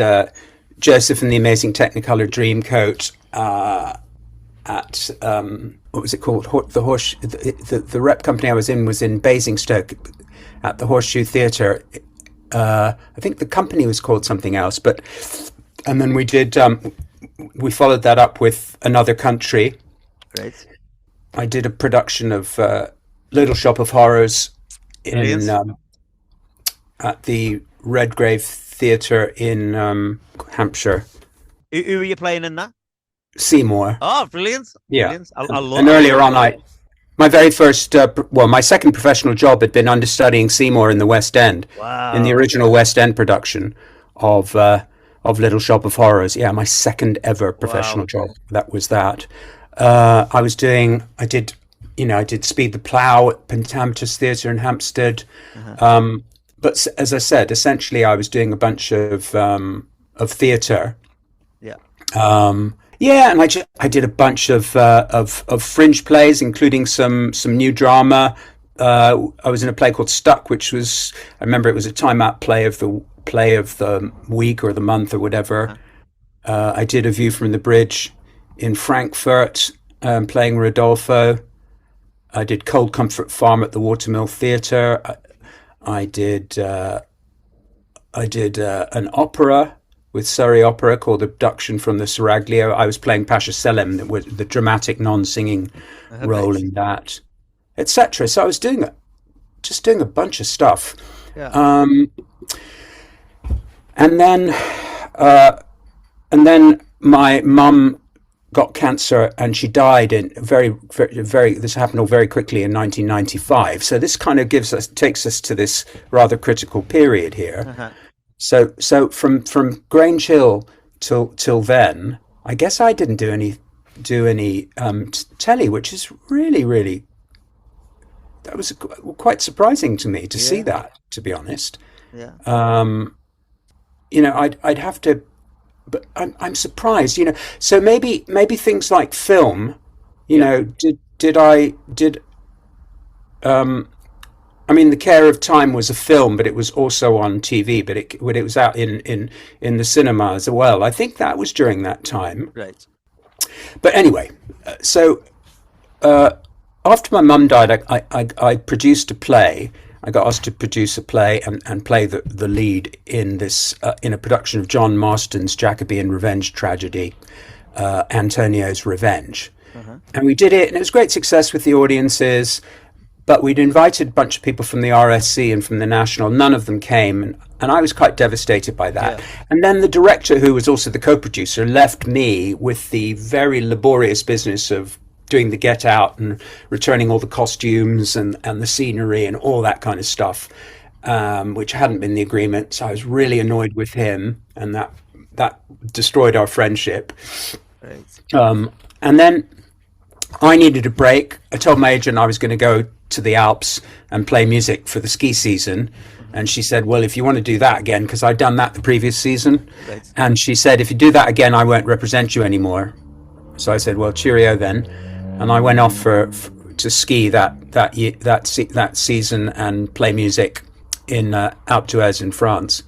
Joseph and the Amazing Technicolor Dreamcoat at what was it called? The rep company I was in Basingstoke at the Horseshoe Theatre. I think the company was called something else, and then we followed that up with Another Country. Great. I did a production of Little Shop of Horrors in at the Redgrave Theatre in Hampshire. Who were you playing in that? Seymour. Oh, brilliant! Yeah. Brilliant. I love. And earlier on, my very first, my second professional job had been understudying Seymour in the West End. Wow. In the original West End production of Little Shop of Horrors. Yeah, my second ever professional job. That was that. I did Speed the Plough at Pentameter Theatre in Hampstead. But as I said, essentially I was doing a bunch of theatre. Yeah. Yeah, and I did a bunch of fringe plays, including some new drama. I was in a play called Stuck, which was, I remember it was a Time Out play of the week or the month or whatever. I did A View from the Bridge in Frankfurt, playing Rodolfo. I did Cold Comfort Farm at the Watermill Theatre. I did an opera with Surrey Opera called Abduction from the Seraglio. I was playing Pasha Selim, the dramatic non-singing role in that, etc. So I was doing a bunch of stuff. Yeah. And then my mum got cancer and she died in this happened all very quickly in 1995. So this kind of takes us to this rather critical period here. So from Grange Hill till then, I guess I didn't do any telly, which is really that was quite surprising to me to see that, to be honest. Yeah. I'd have to, but I'm surprised. So maybe things like film. I mean, The Care of Time was a film, but it was also on TV. But it was out in the cinema as well. I think that was during that time. Right. But anyway, so after my mum died, I produced a play. I got asked to produce a play and play the lead in this in a production of John Marston's Jacobean revenge tragedy, Antonio's Revenge. And we did it, and it was great success with the audiences. But we'd invited a bunch of people from the RSC and from the National. None of them came, and I was quite devastated by that. Yeah. And then the director, who was also the co-producer, left me with the very laborious business of doing the get out and returning all the costumes and the scenery and all that kind of stuff, which hadn't been the agreement. So I was really annoyed with him, and that destroyed our friendship. Right. And then I needed a break. I told my agent I was going to go to the Alps and play music for the ski season. And she said, well, if you want to do that again, because I'd done that the previous season. Right. And she said, if you do that again, I won't represent you anymore. So I said, well, cheerio then. And I went off to ski that season and play music in Alpe d'Huez in France.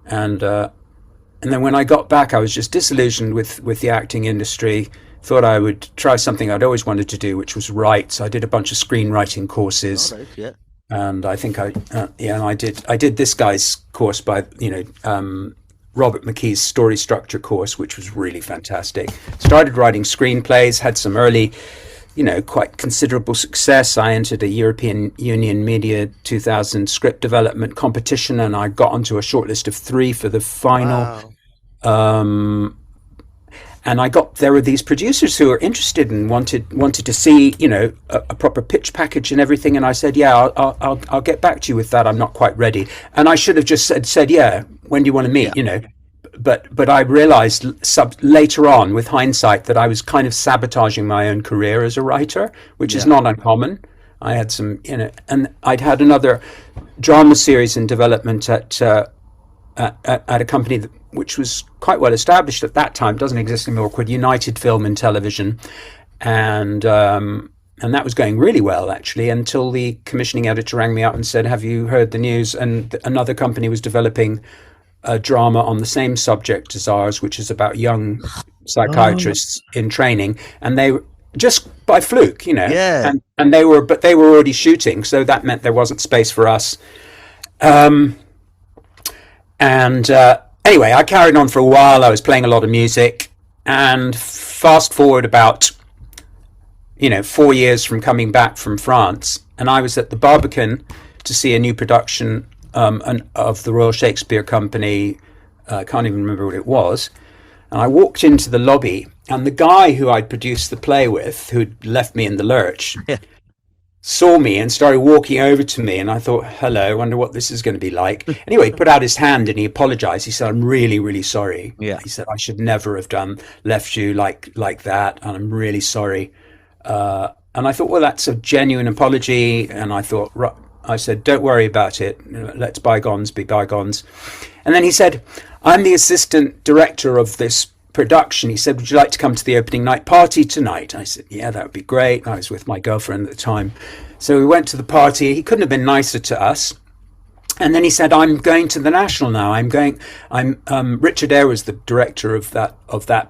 And then when I got back, I was just disillusioned with the acting industry. Thought I would try something I'd always wanted to do, which was write. So I did a bunch of screenwriting courses. All right, yeah. And I think I did this guy's course by Robert McKee's story structure course, which was really fantastic. Started writing screenplays, had some early, quite considerable success. I entered a European Union Media 2000 script development competition, and I got onto a shortlist of 3 for the final. Wow. and there were these producers who were interested and wanted to see, a proper pitch package and everything. And I said, yeah, I'll get back to you with that. I'm not quite ready. And I should have just said, yeah, when do you want to meet? But I realized later on, with hindsight, that I was kind of sabotaging my own career as a writer, which is not uncommon. I had some, and I'd had another drama series in development at a company which was quite well established at that time, doesn't exist anymore, called United Film and Television, and that was going really well, actually, until the commissioning editor rang me up and said, have you heard the news? And another company was developing a drama on the same subject as ours, which is about young psychiatrists in training, and they were just by fluke, and they were already shooting, so that meant there wasn't space for us. Anyway, I carried on for a while. I was playing a lot of music, and fast forward about 4 years from coming back from France, and I was at the Barbican to see a new production of the Royal Shakespeare Company. I can't even remember what it was. And I walked into the lobby, and the guy who I'd produced the play with, who'd left me in the lurch, saw me and started walking over to me. And I thought, hello, I wonder what this is going to be like. Anyway, he put out his hand and he apologized. He said, I'm really, really sorry. Yeah. He said, I should never have left you like that. And I'm really sorry. And I thought, well, that's a genuine apology. And I said, don't worry about it. Let's bygones be bygones. And then he said, I'm the assistant director of this production. He said, would you like to come to the opening night party tonight? I said, yeah, that would be great. I was with my girlfriend at the time. So we went to the party. He couldn't have been nicer to us. And then he said, I'm going to the National now. Richard Eyre was the director of that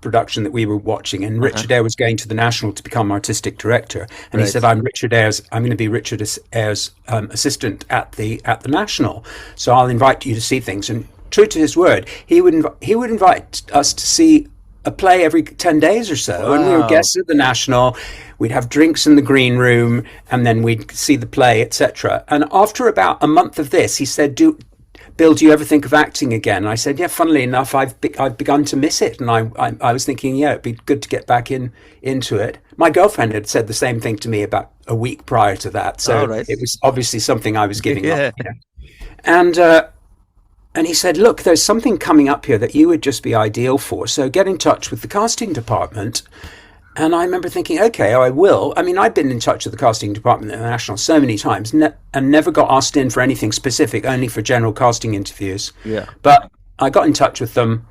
production that we were watching, and Richard Eyre was going to the National to become artistic director. And he said, I'm going to be Richard Eyre's assistant at the National. So I'll invite you to see things. And true to his word, he would invite us to see a play every 10 days or so. Wow. And we were guests at the National. We'd have drinks in the green room, and then we'd see the play, etc. And after about a month of this, he said, Bill, do you ever think of acting again? And I said, yeah, funnily enough, I've begun to miss it. And I was thinking, yeah, it'd be good to get back into it. My girlfriend had said the same thing to me about a week prior to that. So it was obviously something I was giving up. And he said, look, there's something coming up here that you would just be ideal for. So get in touch with the casting department. And I remember thinking, okay, I will. I mean, I'd been in touch with the casting department at the National so many times and never got asked in for anything specific, only for general casting interviews. Yeah. But I got in touch with them,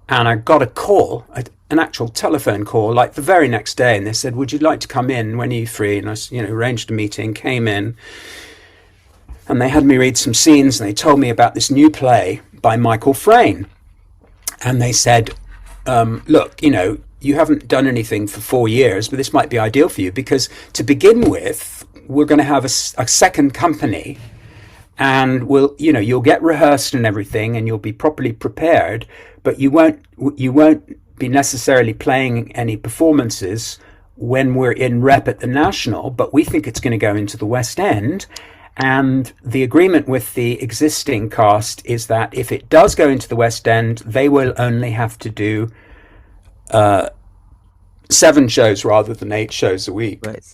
and I got a call, an actual telephone call, like the very next day. And they said, would you like to come in? When are you free? And I arranged a meeting, came in, and they had me read some scenes, and they told me about this new play by Michael Frayn. And they said, look, you haven't done anything for 4 years, but this might be ideal for you, because to begin with, we're going to have a second company, and you'll get rehearsed and everything, and you'll be properly prepared, but you won't be necessarily playing any performances when we're in rep at the National, but we think it's going to go into the West End. And the agreement with the existing cast is that if it does go into the West End, they will only have to do 7 shows rather than 8 shows a week, right.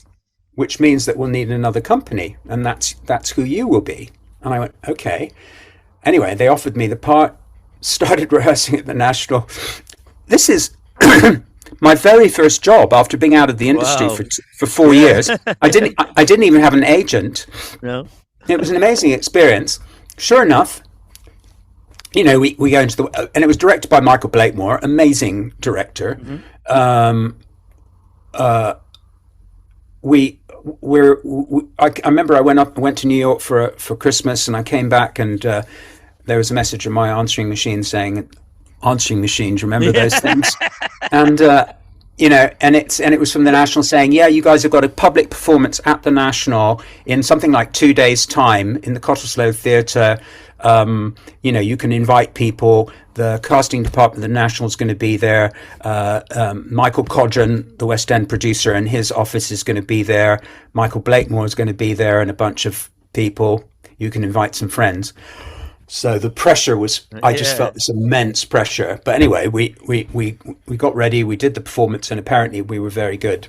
Which means that we'll need another company, and that's who you will be. And I went, okay. Anyway, they offered me the part, started rehearsing at the National. This is my very first job after being out of the industry for 4 years. I didn't even have an agent. No. It was an amazing experience. Sure enough, we go into and it was directed by Michael Blakemore, amazing director. Mm-hmm. I remember I went to New York for Christmas, and I came back, and there was a message on my answering machine saying, answering machines, remember those things? And it was from the National saying, yeah, you guys have got a public performance at the National in something like 2 days' time in the Cottesloe Theatre. You can invite people. The casting department of the National is going to be there. Michael Codron, the West End producer, and his office is going to be there. Michael Blakemore is going to be there, and a bunch of people. You can invite some friends. So the pressure was, I just Yeah. felt this immense pressure. But anyway, we got ready, we did the performance, and apparently we were very good.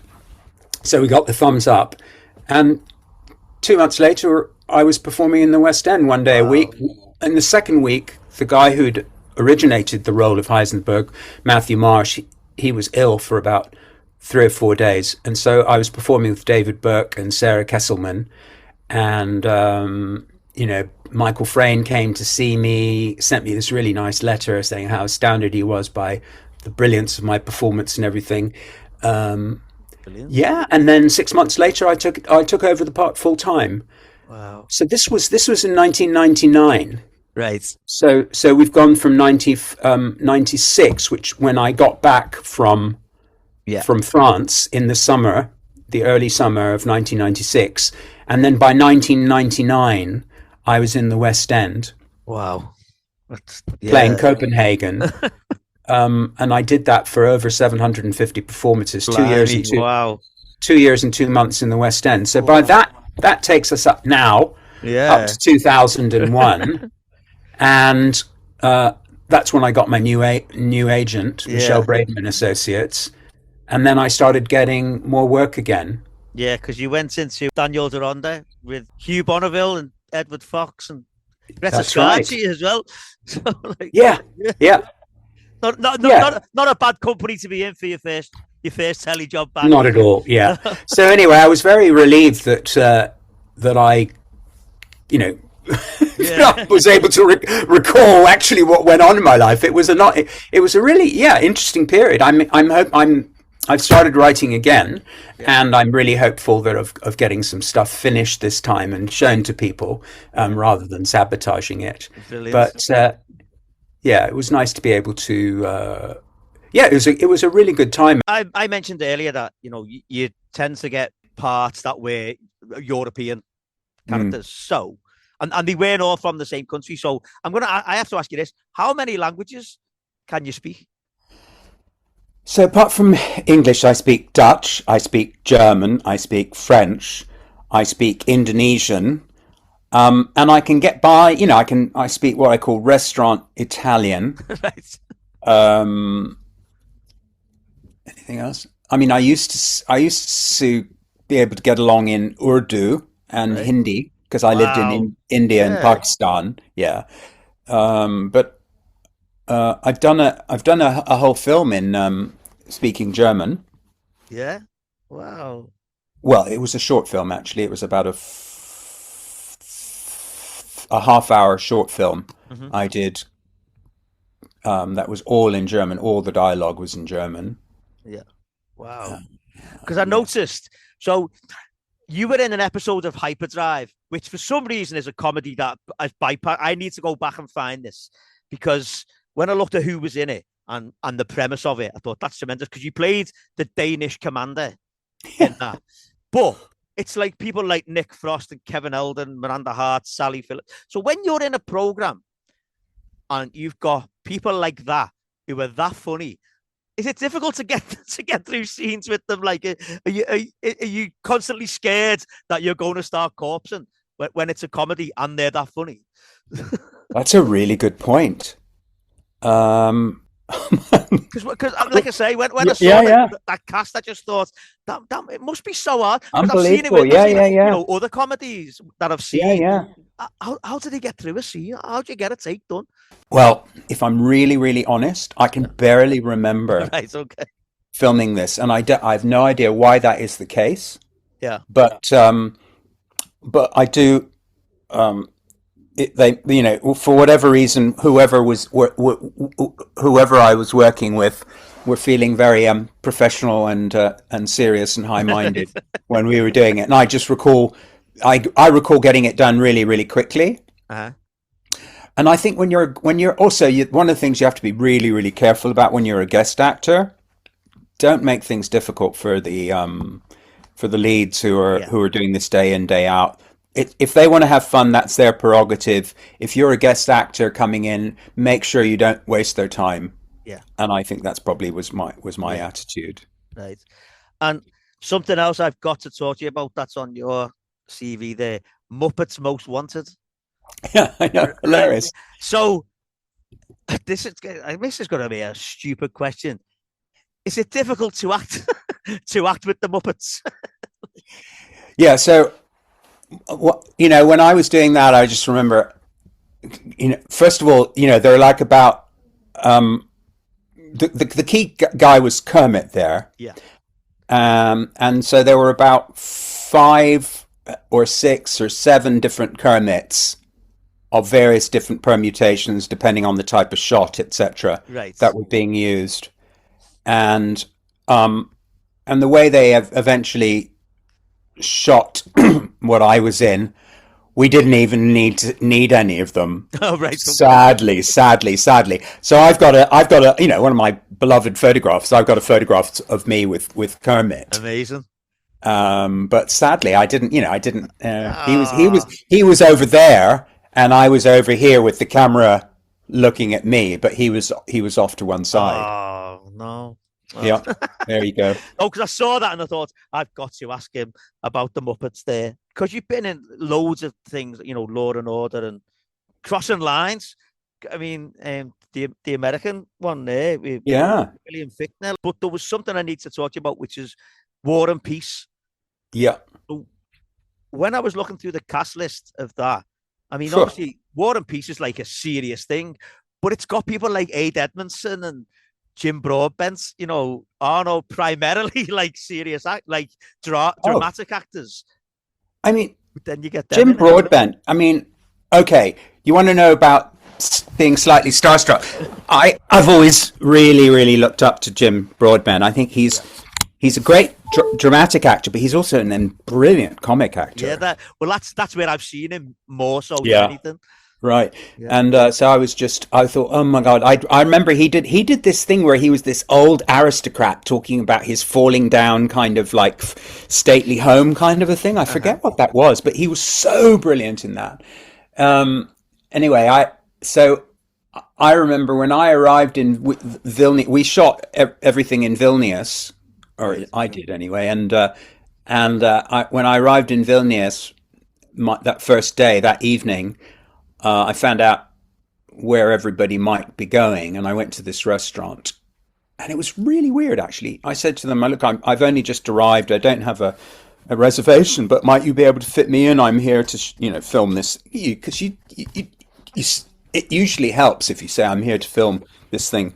So we got the thumbs up. And 2 months later, I was performing in the West End one day a week. Wow. In the second week, the guy who'd originated the role of Heisenberg, Matthew Marsh, he was ill for about 3 or 4 days. And so I was performing with David Burke and Sarah Kesselman. And, Michael Frayn came to see me, sent me this really nice letter saying how astounded he was by the brilliance of my performance and everything. Um, Brilliant. yeah, and then 6 months later, I took over the part full time. Wow. So this was in 1999. Right. So we've gone from 96, which when I got back from Yeah. France in the summer, the early summer of 1996, and then by 1999, I was in the West End Wow. playing Yeah. Copenhagen. And I did that for over 750 performances, 2 years Blimey. and two Wow. 2 years and 2 months in the West End. So by Wow. that takes us up now, up Yeah. to 2001, and that's when I got my new agent, Michelle Yeah. Braidman Associates, and then I started getting more work again. Yeah, because you went into Daniel Deronda with Hugh Bonneville and Edward Fox and Greta That's right. Scarci as well. So like, Yeah, yeah, yeah. not a bad company to be in for your first telly job back. Not at all. Yeah. So anyway, I was very relieved that I, you know, Yeah. was able to recall actually what went on in my life. It was a really interesting period. I've started writing again, and I'm really hopeful that of getting some stuff finished this time and shown to people, rather than sabotaging it. Brilliant. But it was nice to be able to. It was a really good time. I mentioned earlier that you tend to get parts that were European characters. So and they weren't all from the same country. So I have to ask you this: how many languages can you speak? So apart from English, I speak Dutch, I speak German, I speak French, I speak Indonesian, and I can get by. I speak what I call restaurant Italian. Right. Anything else? I mean, I used to be able to get along in Urdu and Right. Hindi because I lived Wow. in India and Yeah. Pakistan. Yeah, but I've done a whole film in speaking German. Yeah. Wow. Well, it was a short film actually. It was about a half-hour short film Hmm. I did. That was all in German. All the dialogue was in German. Yeah. Wow. Um, Because I yeah. noticed. So you were in an episode of Hyperdrive, which for some reason is a comedy that I bypass. I need to go back and find this because when I looked at who was in it and the premise of it, I thought that's tremendous because you played the Danish commander in that. But it's like people like Nick Frost and Kevin Eldon, Miranda Hart, Sally Phillips. So when you're in a program and you've got people like that who are that funny, is it difficult to get to get through scenes with them? Like, are you constantly scared that you're going to start corpsing when it's a comedy and they're that funny? That's a really good point. Um, Because, like I say, when I saw yeah, yeah. that cast, I just thought that it must be so hard because Unbelievable. Yeah, yeah, yeah. other comedies that I've Yeah, seen. yeah. How do they get through a scene? How do you get a take done? Well, if I'm really, really honest, I can barely remember Right. Okay. filming this, and I have no idea why that is the case. Yeah. But I do. For whatever reason, whoever I was working with were feeling very professional and serious and high-minded when we were doing it. And I just recall, I recall getting it done really, really quickly. Uh-huh. And I think when you're also one of the things you have to be really, really careful about when you're a guest actor, don't make things difficult for the leads who are doing this day in, day out. If they want to have fun, that's their prerogative. If you're a guest actor coming in, make sure you don't waste their time. Yeah. And I think that's probably was my attitude. Right. And something else I've got to talk to you about that's on your CV there, Muppets Most Wanted. Yeah, I know, Right. hilarious. So this is going to be a stupid question. Is it difficult to act to act with the Muppets? Yeah, so you know, when I was doing that, I just remember, you know, first of all, you know, there are like about the key guy was Kermit there, Yeah. and so there were about five or six or seven different Kermits of various different permutations, depending on the type of shot, etc., Right. that were being used, and um, and the way they have eventually shot what I was in, we didn't even need any of them. Oh, right. Okay. Sadly. So I've got a, you know, one of my beloved photographs. I've got a photograph of me with Kermit. Amazing. But sadly, I didn't. You know, I didn't. Ah. He was over there, and I was over here with the camera looking at me. But he was off to one side. Oh no. Oh. Yeah, there you go. Oh, because I saw that and I thought I've got to ask him about the Muppets there because you've been in loads of things, you know, Law and Order and Crossing Lines. I mean, the American one there with Yeah, William Fichtner. But there was something I need to talk to you about, which is War and Peace. yeah. So when I was looking through the cast list of that, I mean, obviously, War and Peace is like a serious thing, but it's got people like Aid Edmondson and Jim Broadbent, you know, Arnold primarily like serious act, like Oh, dramatic actors. I mean, But then you get them Jim in it. Broadbent. I mean, okay, you want to know about being slightly starstruck? I've always really looked up to Jim Broadbent. I think Yeah. he's a great dramatic actor, but he's also a brilliant comic Yeah, actor. that's where I've seen him more so than Yeah. anything. Right, Yeah. and so I thought, oh my God, I remember he did this thing where he was this old aristocrat talking about his falling down kind of like stately home kind of a thing. I Uh-huh. forget what that was, but he was so brilliant in that. Um, anyway, so I remember when I arrived in Vilnius, we shot everything in Vilnius, or Right. I did anyway, when I arrived in Vilnius that first day, that evening. I found out where everybody might be going, and I went to this restaurant, and it was really weird. Actually, I said to them, "Look, I've only just arrived. I don't have a reservation, but might you be able to fit me in? I'm here to, film this because you, it usually helps if you say I'm here to film this thing."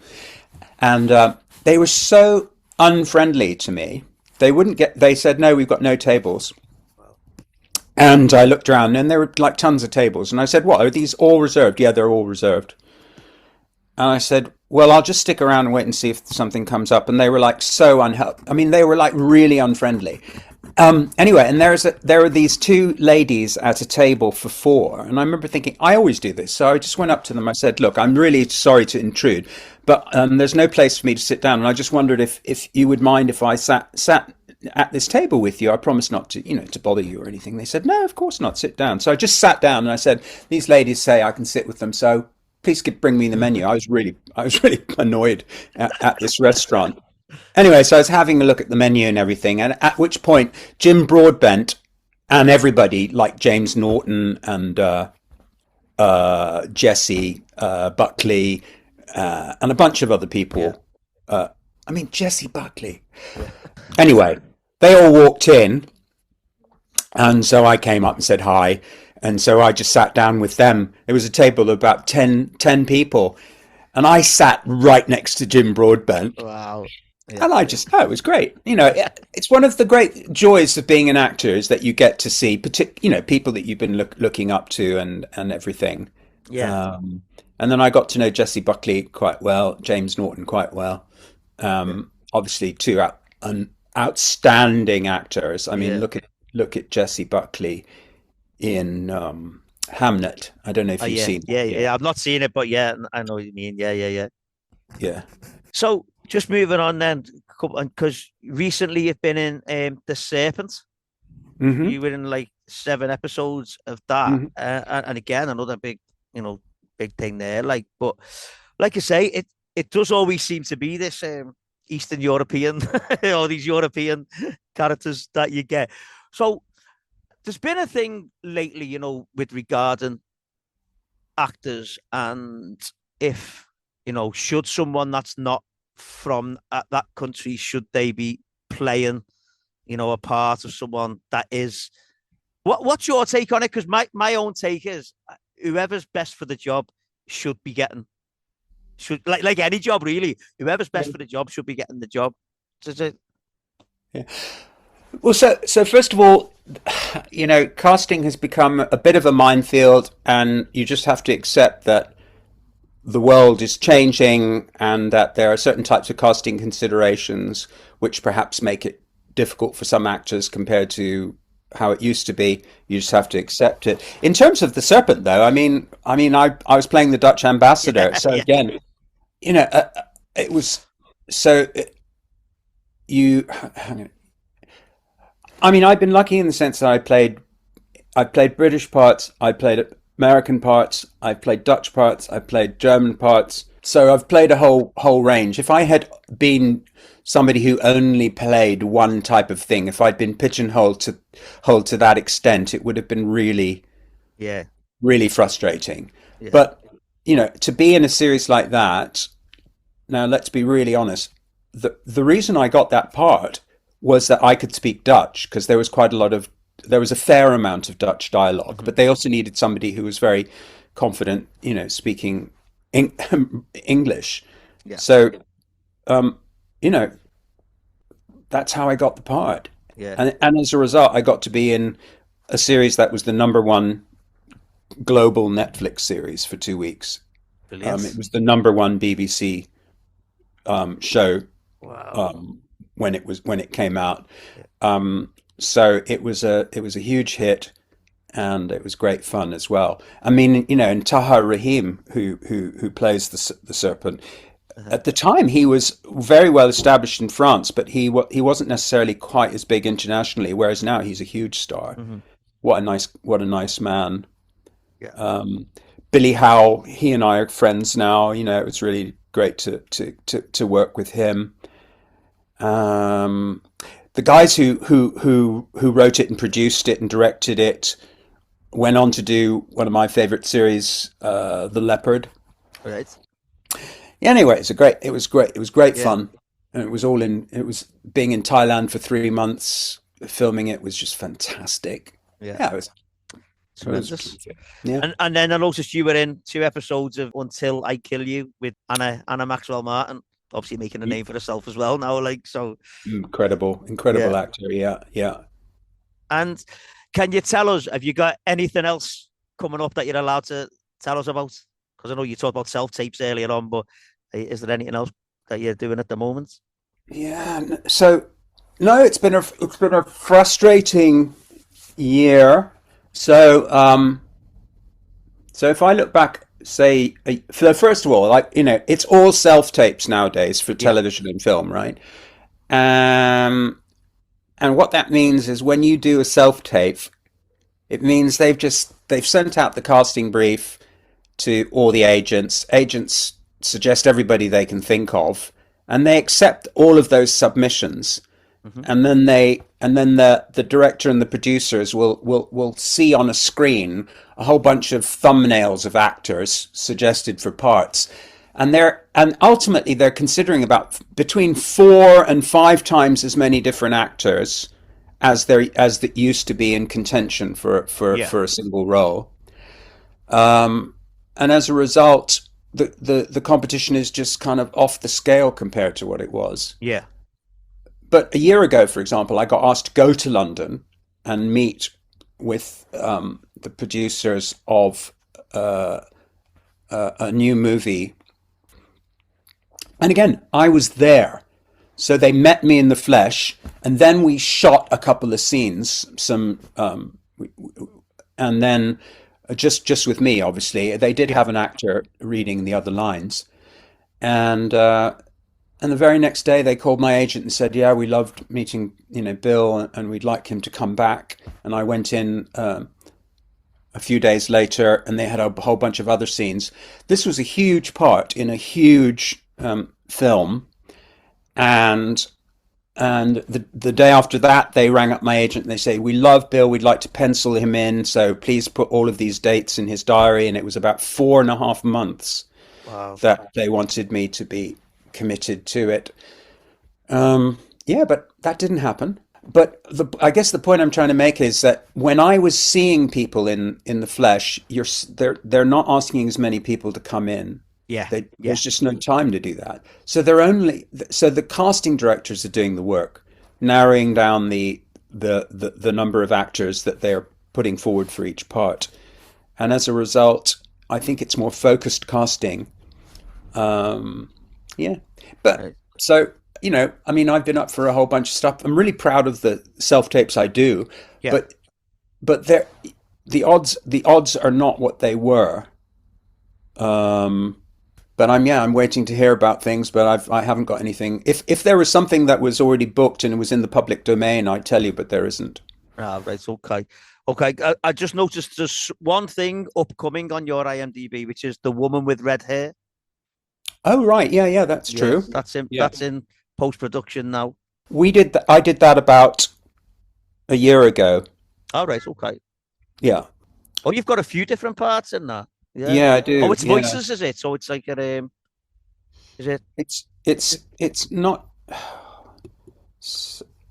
And they were so unfriendly to me. They wouldn't get. They said, "No, we've got no tables." Well, And I looked around and there were like tons of tables. And I said, "What, are these all reserved?" "Yeah, they're all reserved." And I said, "Well, I'll just stick around and wait and see if something comes up." And they were like so unhelpful. I mean, they were like really unfriendly. Anyway, and there were these two ladies at a table for four. And I remember thinking, I always do this. So I just went up to them. I said, "Look, I'm really sorry to intrude, but there's no place for me to sit down. And I just wondered if you would mind if I sat at this table with you. I promise not to, to bother you or anything." They said, "No, of course not. Sit down." So I just sat down and I said, "These ladies say I can sit with them, so please bring me the menu." I was really annoyed at this restaurant. Anyway, so I was having a look at the menu and everything, and at which point Jim Broadbent and everybody like James Norton and Jesse Buckley and a bunch of other yeah, people. I mean, Jesse Buckley. yeah. Anyway, they all walked in, and so I came up and said hi. And so I just sat down with them. It was a table of about 10 people. And I sat right next to Jim Broadbent. Wow. Yeah. And oh, it was great. It's one of the great joys of being an actor is that you get to see, people that you've been looking up to and everything. Yeah. And then I got to know Jesse Buckley quite well, James Norton quite well. Yeah. Obviously, two outstanding actors. I mean, Yeah. look at Jesse Buckley in Hamnet. I don't know if Oh, you've yeah. seen Yeah. that yet. Yeah. I've not seen it, but yeah, I know what you mean. Yeah. Yeah. Yeah. Yeah. So just moving on then, because recently you've been in The Serpent. Hmm. You were in like 7 episodes of that, Hmm. and again another big, big thing there. Like, but like you say, it does always seem to be this Eastern European or these European characters that you get. So there's been a thing lately, with regarding actors, and if, should someone that's not from that country, should they be playing, a part of someone that is? What's your take on it? Because my own take is whoever's best for the job should be getting, should like any job really. Whoever's best for the job should be getting the job. Yeah. Well, so first of all, casting has become a bit of a minefield, and you just have to accept that the world is changing and that there are certain types of casting considerations which perhaps make it difficult for some actors compared to how it used to be. You just have to accept it. In terms of the Serpent, though, I was playing the Dutch ambassador, so again, it was so you. I've been lucky in the sense that I played British parts, I played American parts, I played Dutch parts, I played German parts. So I've played a whole range. If I had been somebody who only played one type of thing, if I'd been pigeonholed to that extent, it would have been really frustrating. Yeah. But to be in a series like that, now let's be really honest. The reason I got that part was that I could speak Dutch, because there was a fair amount of Dutch dialogue, but they also needed somebody who was very confident, speaking English. Yeah. So, that's how I got the part. Yeah. And as a result, I got to be in a series that was the #1 global Netflix series for 2 weeks. Brilliant. It was the #1 BBC show. Wow. When it came out. So it was a huge hit, and it was great fun as well. And Taha Rahim, who plays the Serpent, at the time he was very well established in France, but he wasn't necessarily quite as big internationally. Whereas now he's a huge star. Mm-hmm. What a nice man. Yeah. Billy Howell, he and I are friends now. It was really great to work with him. The guys who wrote it and produced it and directed it went on to do one of my favorite series, The Leopard. Right. Anyway, it was great fun, and it was being in Thailand for 3 months. Filming it was just fantastic. Yeah, it was tremendous. Yeah, and then I noticed you were in 2 episodes of Until I Kill You with Anna Maxwell Martin. Obviously making a name for herself as well now, so incredible actor. Yeah. And can you tell us, have you got anything else coming up that you're allowed to tell us about? Because I know you talked about self-tapes earlier on, but is there anything else that you're doing at the moment? Yeah. So no, it's been a frustrating year. So if I look back, say, first of all, it's all self-tapes nowadays for television and film, right? And what that means is when you do a self-tape, it means they've sent out the casting brief to all the agents. Agents suggest everybody they can think of, and they accept all of those submissions. Mm-hmm. And then the director and the producers will see on a screen a whole bunch of thumbnails of actors suggested for parts, and ultimately they're considering about between 4 and 5 times as many different actors as that used to be in contention for a single role. And as a result, the competition is just kind of off the scale compared to what it was. Yeah. But a year ago, for example, I got asked to go to London and meet with the producers of a new movie. And again, I was there. So they met me in the flesh, and then we shot a couple of scenes, and then just with me, obviously. They did have an actor reading the other lines. And the very next day, they called my agent and said, "Yeah, we loved meeting, Bill, and we'd like him to come back." And I went in a few days later, and they had a whole bunch of other scenes. This was a huge part in a huge film, and And the day after that, they rang up my agent and they say, "We love Bill. We'd like to pencil him in. So please put all of these dates in his diary." And it was about 4.5 months Wow. that they wanted me to be committed to it. Yeah, but that didn't happen. But I guess the point I'm trying to make is that when I was seeing people in the flesh, they're not asking as many people to come in. Yeah. Yeah. There's just no time to do that. So the casting directors are doing the work, narrowing down the number of actors that they're putting forward for each part, and as a result, I think it's more focused casting. Yeah, but Right. so I mean, I've been up for a whole bunch of stuff. I'm really proud of the self tapes I do, Yeah. but they're the odds are not what they were. Um, but I'm waiting to hear about things, but I haven't got anything. If there was something that was already booked and it was in the public domain, I'd tell you, but there isn't. Ah, right. Okay. Okay. I just noticed there's one thing upcoming on your IMDb, which is the woman with red hair. Oh right, yeah, yeah, that's Yeah, true. that's in Yeah, that's in post production now. I did that about a year ago. All right. Okay. Yeah, Oh, you've got a few different parts in that. Yeah. yeah, I Oh, do. it's Yeah, voices, is it? So it's like is it it's not.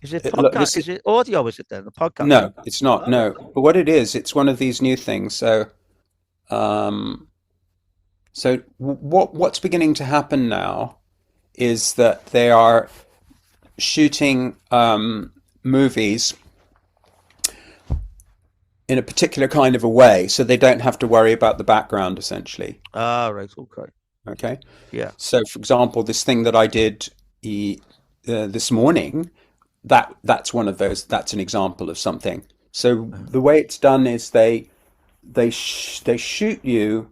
is it Look, podcast? this is Is it audio? Is it then the podcast? no, it's not. Oh, No, but what it is, it's one of these new things. Um, so what's beginning to happen now is that they are shooting movies in a particular kind of a way, so they don't have to worry about the background, essentially. ah, right. Okay. Okay. Yeah. So, for example, this thing that I did this morning, that's one of those. That's an example of something. So the way it's done is they shoot you,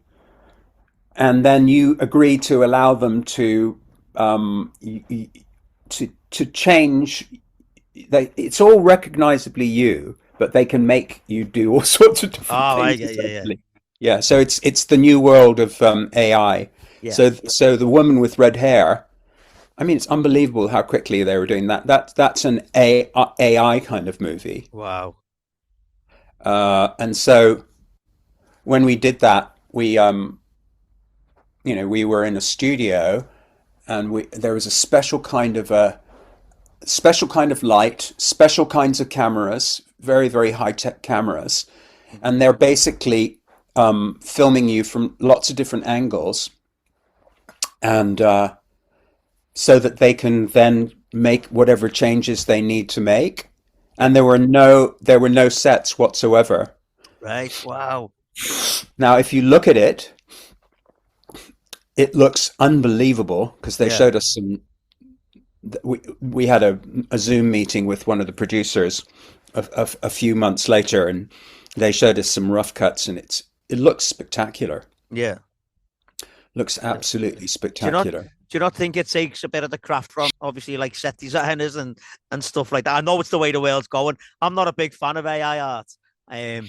and then you agree to allow them to to change. It's all recognizably you, but they can make you do all sorts of different Oh, things. yeah, yeah, yeah, Essentially, yeah. So it's the new world of AI. yeah. So the woman with red hair. I mean, it's unbelievable how quickly they were doing that. That's an AI kind of movie. Wow. And so when we did that, we were in a studio, and there was a special kind of light, special kinds of cameras, very very high tech cameras, and they're basically filming you from lots of different angles, and so that they can then make whatever changes they need to make. And there were no sets whatsoever. Right. Wow. Now, if you look at it, it looks unbelievable because they Yeah. showed us some. We had a Zoom meeting with one of the producers a few months later, and they showed us some rough cuts, and it looks spectacular. Yeah. Looks Yeah. absolutely Do you not spectacular. do you not think it takes a bit of the craft from obviously like set designers and stuff like that? I know it's the way the world's going. I'm not a big fan of AI art, um,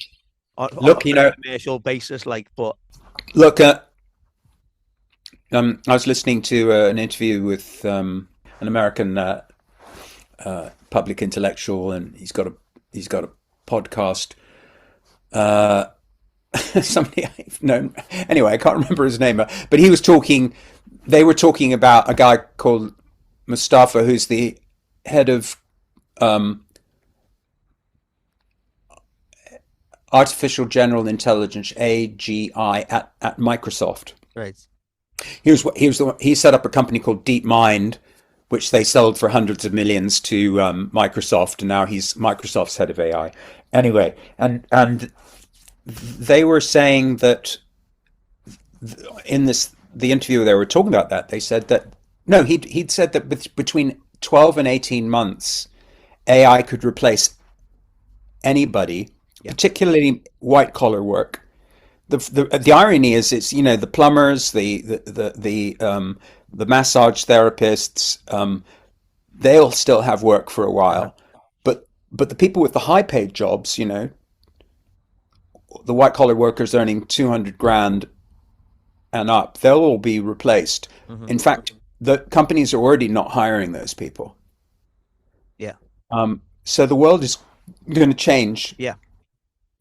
on a Look, very commercial basis, like, but look. I was listening to an interview with an American public intellectual, and he's got a podcast. Uh, Somebody I've known. Anyway, I can't remember his name, but he was talking. They were talking about a guy called Mustafa, who's the head of artificial general intelligence (AGI) at Microsoft. right. He set up a company called DeepMind, which they sold for hundreds of millions to Microsoft, and now he's Microsoft's head of AI. Anyway, and they were saying that in the interview they were talking about that, they said that no, he'd said that between 12 and 18 months, AI could replace anybody, Yeah. particularly white collar work. The irony is, it's the plumbers, the massage therapists, they'll still have work for a Uh-huh. while, but the people with the high paid jobs, the white collar workers earning 200 grand and up, they'll all be replaced. Hmm. In fact, the companies are already not hiring those people. So the world is going to change Yeah,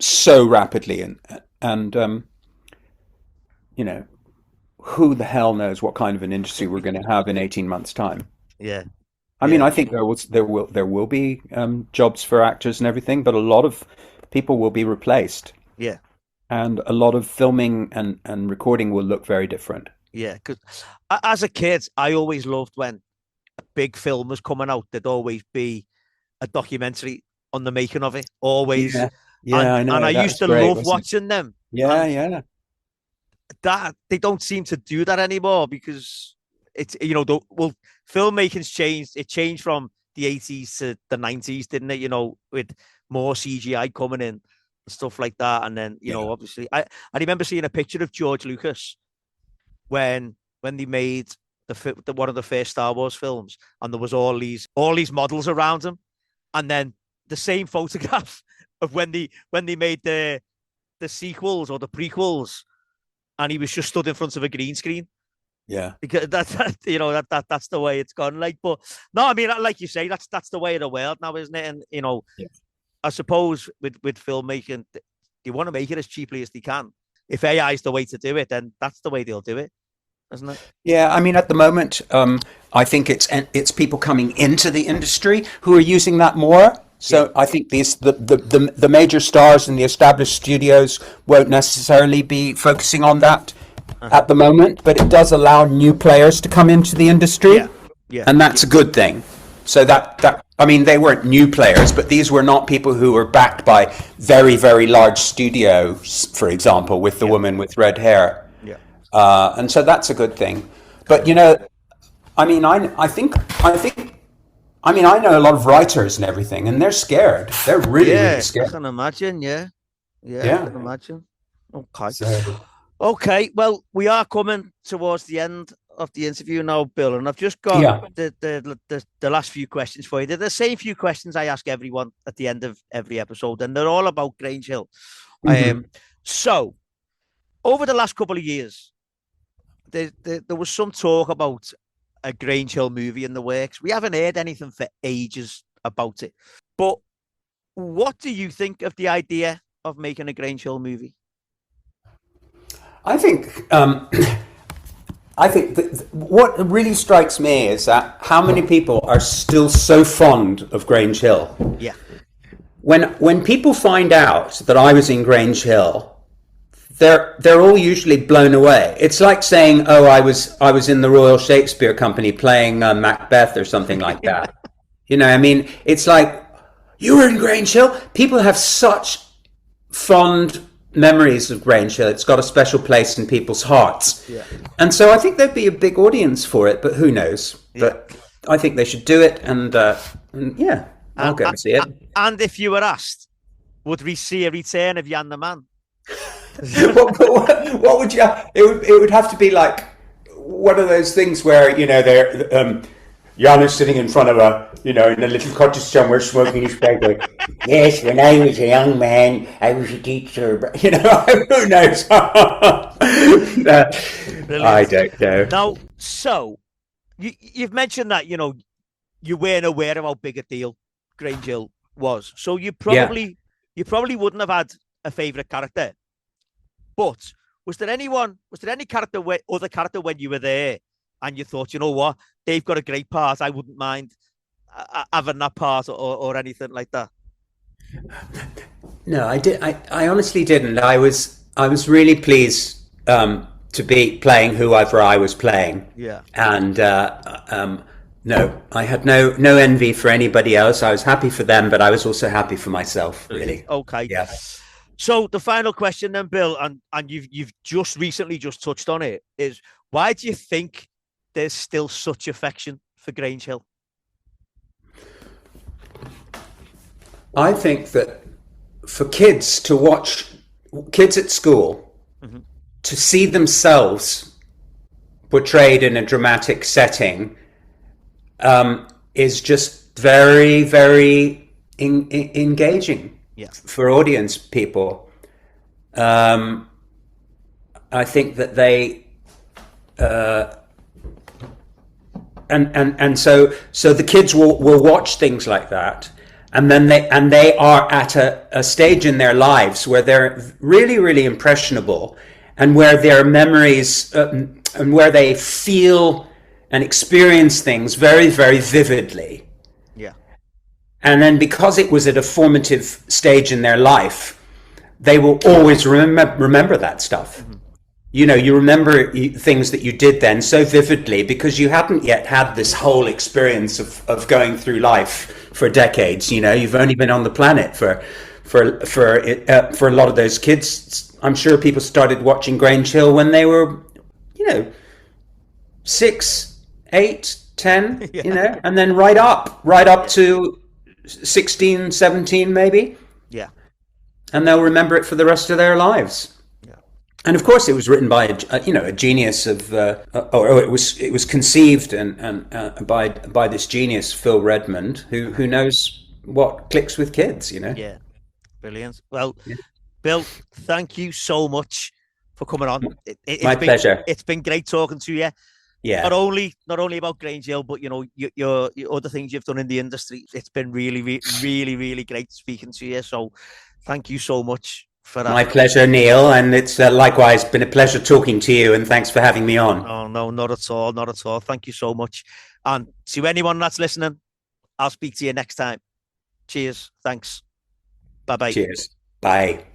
so rapidly, and you know, who the hell knows what kind of an industry we're going to have in 18 months' time. yeah, I mean, yeah, I think there will be jobs for actors and everything, but a lot of people will be replaced, yeah, and a lot of filming and recording will look very different. yeah. Because as a kid, I always loved when a big film was coming out. There'd always be a documentary on the making of it, always. Yeah, yeah, And I and know. I That used was to great, love wasn't it? watching them. Yeah, And yeah, that they don't seem to do that anymore because it's well, filmmaking's changed. It changed from the 80s to the 90s, didn't it? With more CGI coming in and stuff like that. And then, yeah, obviously I remember seeing a picture of George Lucas when they made the one of the first Star Wars films, and there was all these models around him, and then the same photograph of when they made the sequels or the prequels, and he was just stood in front of a green screen yeah. because that's the way it's gone. Like, but no, I mean, like you say, that's the way of the world now, isn't it? And Yeah. I suppose with filmmaking, they want to make it as cheaply as they can. If AI is the way to do it, then that's the way they'll do it, isn't it? Yeah, I mean, at the moment, I think it's people coming into the industry who are using that more. Yeah. So I think the major stars in the established studios won't necessarily be focusing on that Uh-huh. at the moment, but it does allow new players to come into the industry, Yeah. Yeah. and that's a good thing. So that I mean, they weren't new players, but these were not people who were backed by very, very large studios, for example, with the Yeah. woman with red hair. Yeah. And so that's a good thing. But Cool. I mean, I mean, I know a lot of writers and everything, and they're scared. They're really, really Yeah. I scared. can imagine. Yeah. Yeah. I Yeah. can imagine. Okay. So Okay, well, we are coming towards the end of the interview now, Bill, and I've just got yeah. the last few questions for you. They're the same few questions I ask everyone at the end of every episode, and they're all about Grange Hill. Hmm. So over the last couple of years, there was some talk about a Grange Hill movie in the works. We haven't heard anything for ages about it. But what do you think of the idea of making a Grange Hill movie? I think what really strikes me is that how many people are still so fond of Grange Hill. Yeah, When people find out that I was in Grange Hill, they're all usually blown away. It's like saying, "Oh, I was in the Royal Shakespeare Company playing Macbeth or something like that." I mean, it's like you were in Grange Hill. People have such fond memories of Grange Hill. It's got a special place in people's hearts, yeah, and so I think there'd be a big audience for it. But who knows? yeah. But I think they should do it, and yeah, I'll go and see it. And if you were asked, would we see a return of Jan the Man? What would you? It would have to be like one of those things where they're Jan is sitting in front of in a little cottage somewhere smoking his pipe. Like, yes, when I was a young man, I was a teacher. But, who knows? I don't know. Now, so you've mentioned that you weren't aware of how big a deal Grange Hill was, so you Yeah. probably wouldn't have had a favourite character. But was there any character, other character when you were there, and you thought, you know what, they've got a great part, I wouldn't mind having that part, or anything like that? No, I did. I honestly didn't. I was really pleased to be playing whoever I was playing, Yeah. and no, I had no envy for anybody else. I was happy for them, but I was also happy for myself. Really. Okay. Yeah. So the final question then, Bill, and you've just recently just touched on it, is why do you think there's still such affection for Grange Hill? I think that for kids to watch kids at school Mm-hmm. to see themselves portrayed in a dramatic setting is just very, very engaging Yeah. for audience people. I think that they and so the kids will watch things like that, and then they are at a stage in their lives where they're really, really impressionable, and where their memories and where they feel and experience things very, very vividly. Yeah. And then because it was at a formative stage in their life, they will always remember that stuff. Mm-hmm. You know, you remember things that you did then so vividly because you hadn't yet had this whole experience of going through life for decades. You know, you've only been on the planet for a lot of those kids. I'm sure people started watching Grange Hill when they were, 6, 8, 10, yeah. And then right up to 16, 17 maybe. Yeah. And they'll remember it for the rest of their lives. And of course, it was written by a genius of, or it was conceived and by this genius Phil Redmond, who knows what clicks with kids, Yeah, brilliant. Well, yeah. Bill, thank you so much for coming on. My pleasure. It's been great talking to you. Yeah. Not only about Grange Hill, but your other things you've done in the industry. It's been really, really, really great speaking to you. So, thank you so much. My pleasure, Neil, and it's likewise been a pleasure talking to you, and thanks for having me on. Oh, no, not at all. Thank you so much. And to anyone that's listening, I'll speak to you next time. Cheers. Thanks. Bye-bye. Cheers. Bye.